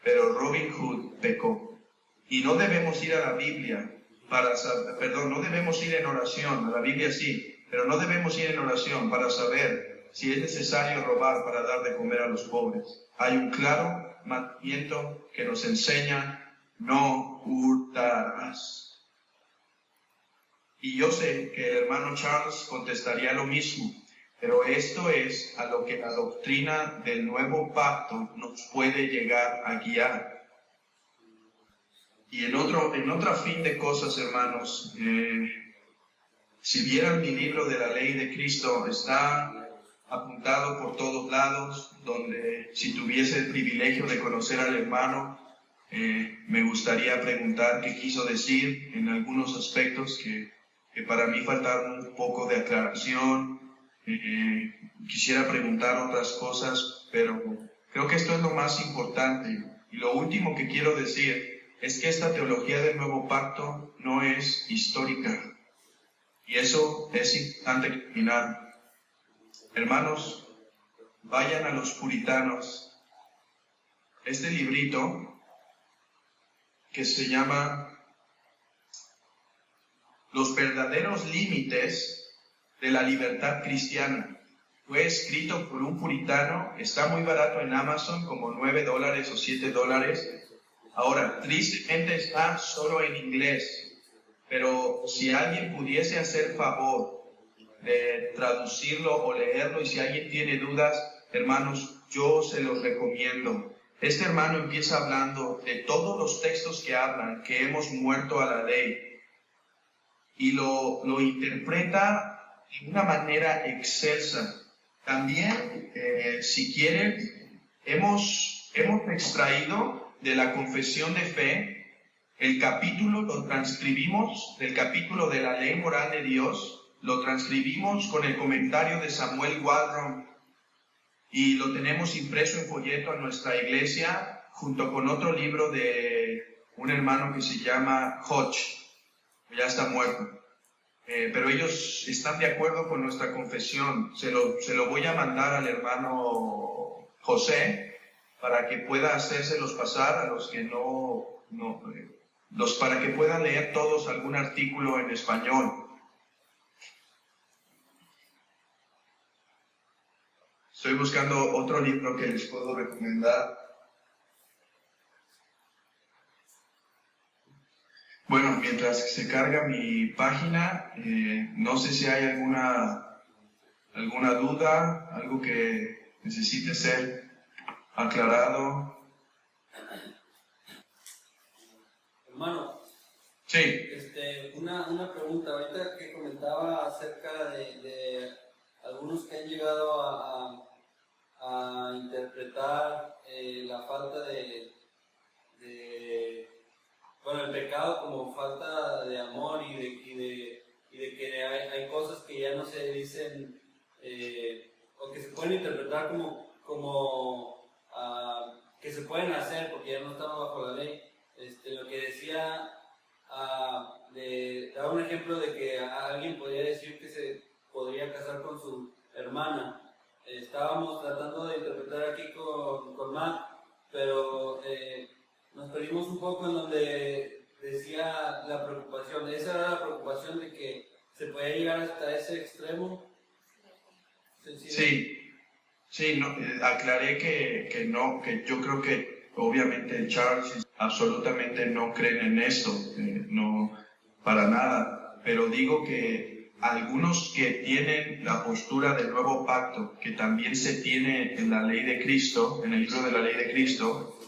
Pero Robin Hood pecó. Y no debemos ir a la Biblia no debemos ir en oración, a la Biblia sí, pero no debemos ir en oración para saber si es necesario robar para dar de comer a los pobres. Hay un claro mandamiento que nos enseña: no hurtarás. Y yo sé que el hermano Charles contestaría lo mismo, pero esto es a lo que la doctrina del nuevo pacto nos puede llegar a guiar. Y en otra fin de cosas, hermanos, si vieran mi libro de la ley de Cristo, está apuntado por todos lados, donde si tuviese el privilegio de conocer al hermano, me gustaría preguntar qué quiso decir en algunos aspectos que para mí faltaron un poco de aclaración. Quisiera preguntar otras cosas, pero creo que esto es lo más importante. Y lo último que quiero decir es que esta teología del nuevo pacto no es histórica. Y eso es importante terminar. Hermanos, vayan a los puritanos. Este librito que se llama Los verdaderos límites de la libertad cristiana. Fue escrito por un puritano, está muy barato en Amazon, como $9 o $7. Ahora, tristemente está solo en inglés, pero si alguien pudiese hacer favor de traducirlo o leerlo, y si alguien tiene dudas, hermanos, yo se los recomiendo. Este hermano empieza hablando de todos los textos que hablan que hemos muerto a la ley, y lo interpreta de una manera excelsa. También, si quieren, hemos extraído de la Confesión de Fe el capítulo, lo transcribimos del capítulo de la ley moral de Dios, lo transcribimos con el comentario de Samuel Waldron y lo tenemos impreso en folleto en nuestra iglesia junto con otro libro de un hermano que se llama Hodge, ya está muerto. Pero ellos están de acuerdo con nuestra confesión. Se lo voy a mandar al hermano José para que pueda hacérselos pasar a los que para que puedan leer todos algún artículo en español. Estoy buscando otro libro que les puedo recomendar. Bueno, mientras se carga mi página, no sé si hay alguna duda, algo que necesite ser aclarado. Hermano, sí. Una pregunta, ahorita que comentaba acerca de algunos que han llegado a interpretar la falta el pecado como falta de amor y de que hay cosas que ya no se dicen o que se pueden interpretar como que se pueden hacer porque ya no estamos bajo la ley. lo que decía, daba un ejemplo de que alguien podría decir que se podría casar con su hermana. Estábamos tratando de interpretar aquí con Matt, pero nos perdimos un poco en donde decía la preocupación. Esa era la preocupación de que se podía llegar hasta ese extremo. Sí, no, aclaré que no, que yo creo que obviamente Charles absolutamente no creen en esto, no, para nada, pero digo que algunos que tienen la postura del nuevo pacto, que también se tiene en la ley de Cristo, en el libro de la ley de Cristo,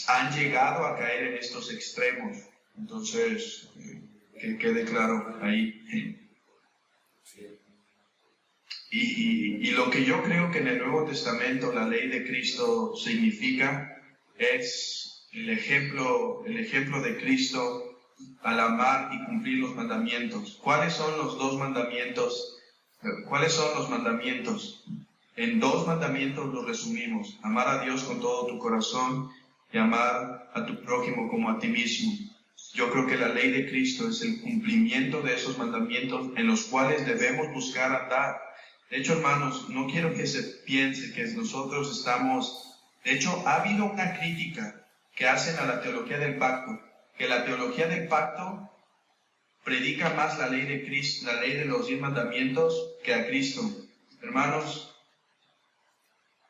han llegado a caer en estos extremos. Entonces, que quede claro ahí. Y lo que yo creo que en el Nuevo Testamento la ley de Cristo significa es el ejemplo de Cristo al amar y cumplir los mandamientos. ¿Cuáles son los dos mandamientos? ¿Cuáles son los mandamientos? En dos mandamientos los resumimos: amar a Dios con todo tu corazón y amar a tu prójimo como a ti mismo. Yo creo que la ley de Cristo es el cumplimiento de esos mandamientos en los cuales debemos buscar andar. De hecho, hermanos, no quiero que se piense que nosotros estamos... De hecho, ha habido una crítica que hacen a la teología del pacto, que la teología del pacto predica más la ley de Cristo, la ley de los 10 mandamientos, que a Cristo. Hermanos,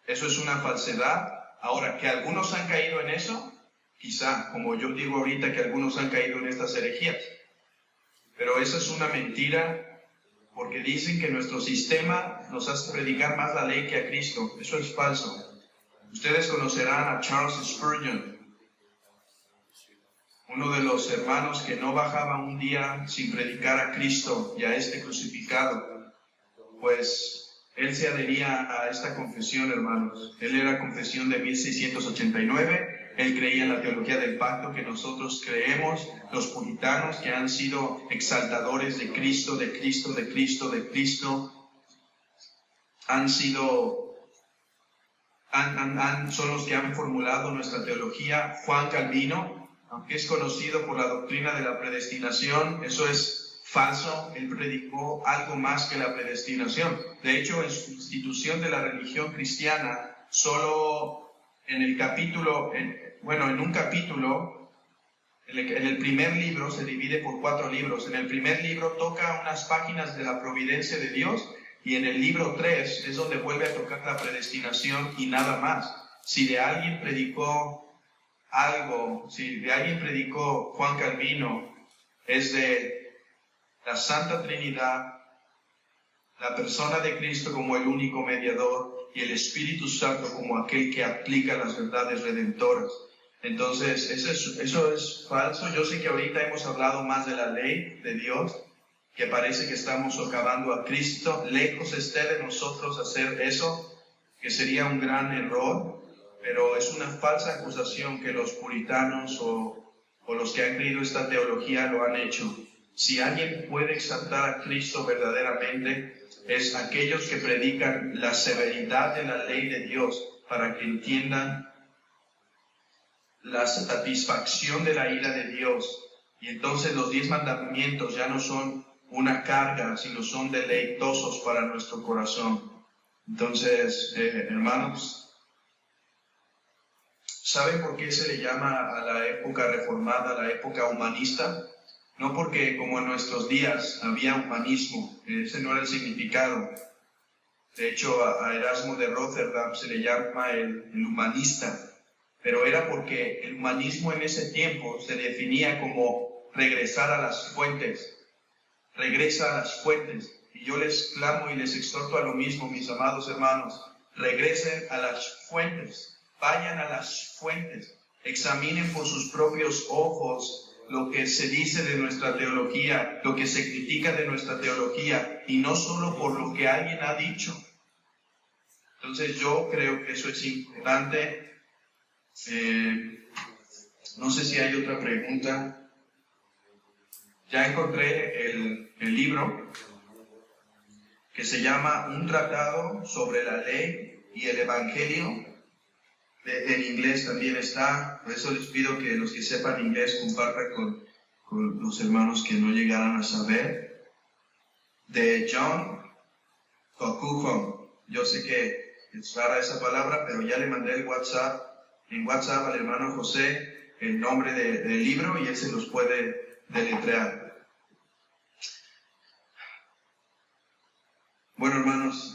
eso es una falsedad. Ahora, que algunos han caído en eso, quizá, como yo digo ahorita, que algunos han caído en estas herejías. Pero eso es una mentira, porque dicen que nuestro sistema nos hace predicar más la ley que a Cristo. Eso es falso. Ustedes conocerán a Charles Spurgeon, uno de los hermanos que no bajaba un día sin predicar a Cristo y a este crucificado. Pues él se adhería a esta confesión, hermanos. Él era confesión de 1689. Él creía en la teología del pacto que nosotros creemos, los puritanos, que han sido exaltadores de Cristo, de Cristo, de Cristo, de Cristo. Son los que han formulado nuestra teología. Juan Calvino, aunque es conocido por la doctrina de la predestinación, eso es falso. Él predicó algo más que la predestinación. De hecho, en su institución de la religión cristiana, solo en el capítulo, en un capítulo, en el primer libro se divide por 4 libros. En el primer libro toca unas páginas de la providencia de Dios, y en el libro 3 es donde vuelve a tocar la predestinación y nada más. Si de alguien predicó algo, si de alguien predicó Juan Calvino, es de la Santa Trinidad, la persona de Cristo como el único mediador y el Espíritu Santo como aquel que aplica las verdades redentoras. Entonces, eso es falso. Yo sé que ahorita hemos hablado más de la ley de Dios, que parece que estamos socavando a Cristo. Lejos esté de nosotros hacer eso, que sería un gran error, pero es una falsa acusación que los puritanos o los que han creído esta teología lo han hecho. Si alguien puede exaltar a Cristo verdaderamente, es aquellos que predican la severidad de la ley de Dios para que entiendan la satisfacción de la ira de Dios. Y entonces los 10 mandamientos ya no son una carga, sino son deleitosos para nuestro corazón. Entonces, hermanos, ¿saben por qué se le llama a la época reformada la época humanista? No porque como en nuestros días había humanismo, ese no era el significado. De hecho, a Erasmo de Rotterdam se le llama el humanista, pero era porque el humanismo en ese tiempo se definía como regresar a las fuentes. Regresa a las fuentes. Y yo les clamo y les exhorto a lo mismo, mis amados hermanos. Regresen a las fuentes. Vayan a las fuentes. Examinen por sus propios ojos lo que se dice de nuestra teología, lo que se critica de nuestra teología, y no solo por lo que alguien ha dicho. Entonces yo creo que eso es importante. No sé si hay otra pregunta. Ya encontré el libro que se llama Un tratado sobre la ley y el Evangelio, En inglés también está, por eso les pido que los que sepan inglés compartan con los hermanos que no llegaran a saber. De John Kokukon. Yo sé que es rara esa palabra, pero ya le mandé en WhatsApp al hermano José el nombre del libro y él se los puede deletrear. Bueno, hermanos,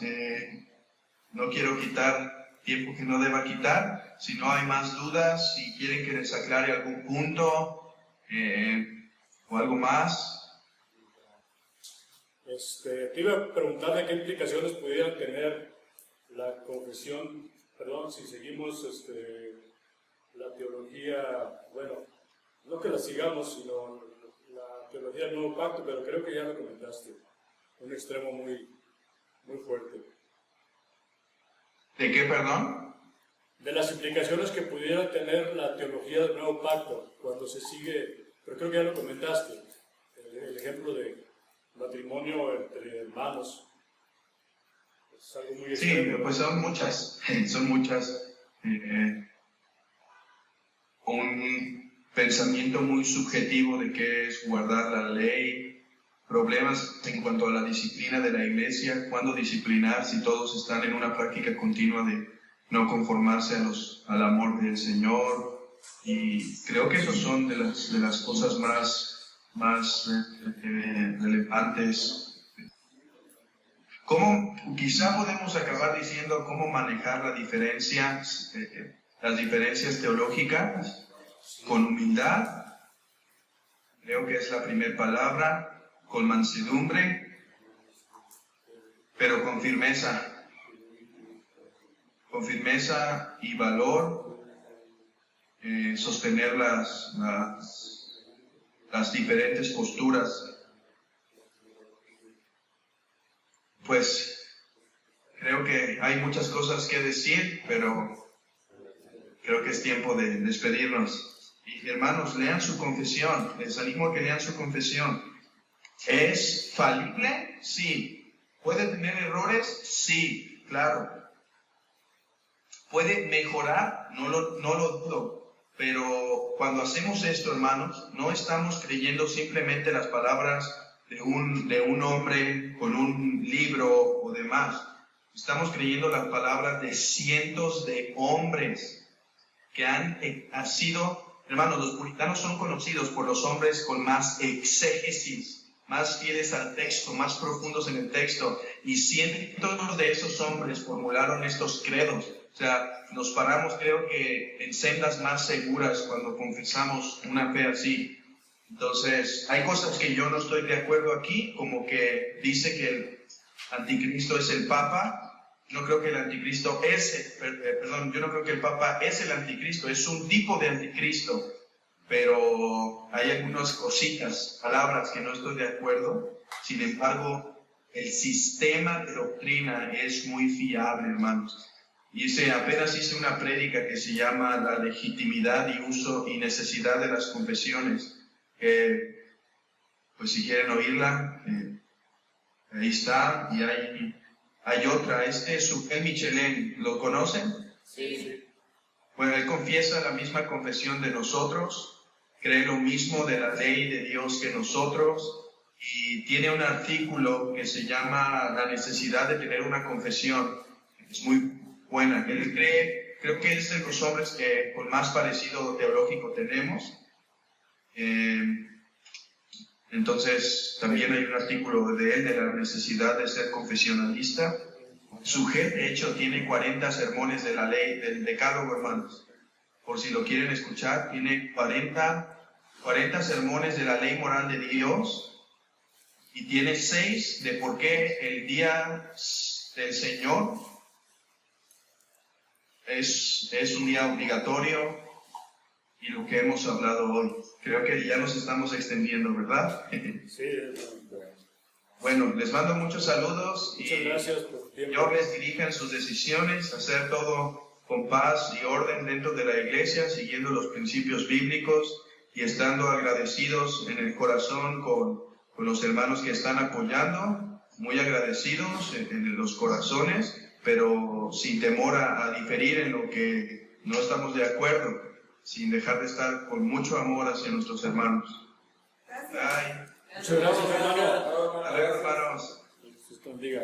no quiero quitar tiempo que no deba quitar. Si no hay más dudas, si quieren que les aclare algún punto o algo más. Te iba a preguntar de qué implicaciones pudiera tener la confesión, si seguimos la teología, bueno, no que la sigamos, sino la teología del Nuevo Pacto, pero creo que ya lo comentaste, un extremo muy fuerte. ¿De qué, perdón? De las implicaciones que pudiera tener la teología del Nuevo Pacto cuando se sigue, pero creo que ya lo comentaste, el ejemplo de matrimonio entre hermanos. Es algo muy extremo. Sí, pues son muchas. Un pensamiento muy subjetivo de qué es guardar la ley, problemas en cuanto a la disciplina de la iglesia, cuándo disciplinar si todos están en una práctica continua de no conformarse al amor del Señor. Y creo que esos son de las cosas más relevantes. Quizá podemos acabar diciendo cómo manejar las diferencias teológicas con humildad, creo que es la primera palabra, con mansedumbre, pero con firmeza y valor, sostener las diferentes posturas. Pues creo que hay muchas cosas que decir, pero creo que es tiempo de despedirnos. Y hermanos, lean su confesión. Les animo a que lean su confesión. ¿Es falible? Sí. ¿Puede tener errores? Sí, claro. ¿Puede mejorar? No lo dudo. Pero cuando hacemos esto, hermanos, no estamos creyendo simplemente las palabras de un hombre con un libro o demás. Estamos creyendo las palabras de cientos de hombres que han sido, hermanos, los puritanos son conocidos por los hombres con más exégesis, más fieles al texto, más profundos en el texto, y cientos de esos hombres formularon estos credos. O sea, nos paramos, creo que, en sendas más seguras cuando confesamos una fe así. Entonces, hay cosas que yo no estoy de acuerdo aquí, como que dice que el anticristo es el Papa. No creo que el anticristo yo no creo que el Papa es el anticristo, es un tipo de anticristo, pero hay algunas cositas, palabras que no estoy de acuerdo. Sin embargo, el sistema de doctrina es muy fiable, hermanos. Apenas hice una prédica que se llama La legitimidad y uso y necesidad de las confesiones. Pues si quieren oírla, ahí está. Y hay otra, Suquel Michelén, ¿lo conocen? Sí. Bueno, él confiesa la misma confesión de nosotros, cree lo mismo de la ley de Dios que nosotros, y tiene un artículo que se llama La necesidad de tener una confesión. Es muy buena. Él creo que es de los hombres que con más parecido teológico tenemos. Entonces, también hay un artículo de él de la necesidad de ser confesionalista. Suquel, de hecho, tiene 40 sermones de la ley, del decálogo, hermanos. Por si lo quieren escuchar, tiene 40 sermones de la ley moral de Dios y tiene 6 de por qué el día del Señor es un día obligatorio y lo que hemos hablado hoy. Creo que ya nos estamos extendiendo, ¿verdad? Sí. Bueno, les mando muchos saludos y muchas gracias por el tiempo. Dios les dirija en sus decisiones, hacer todo con paz y orden dentro de la iglesia, siguiendo los principios bíblicos y estando agradecidos en el corazón con los hermanos que están apoyando, muy agradecidos en los corazones, pero sin temor a diferir en lo que no estamos de acuerdo, sin dejar de estar con mucho amor hacia nuestros hermanos. Muchas gracias, hermano. Hasta luego, hermanos. Dios bendiga.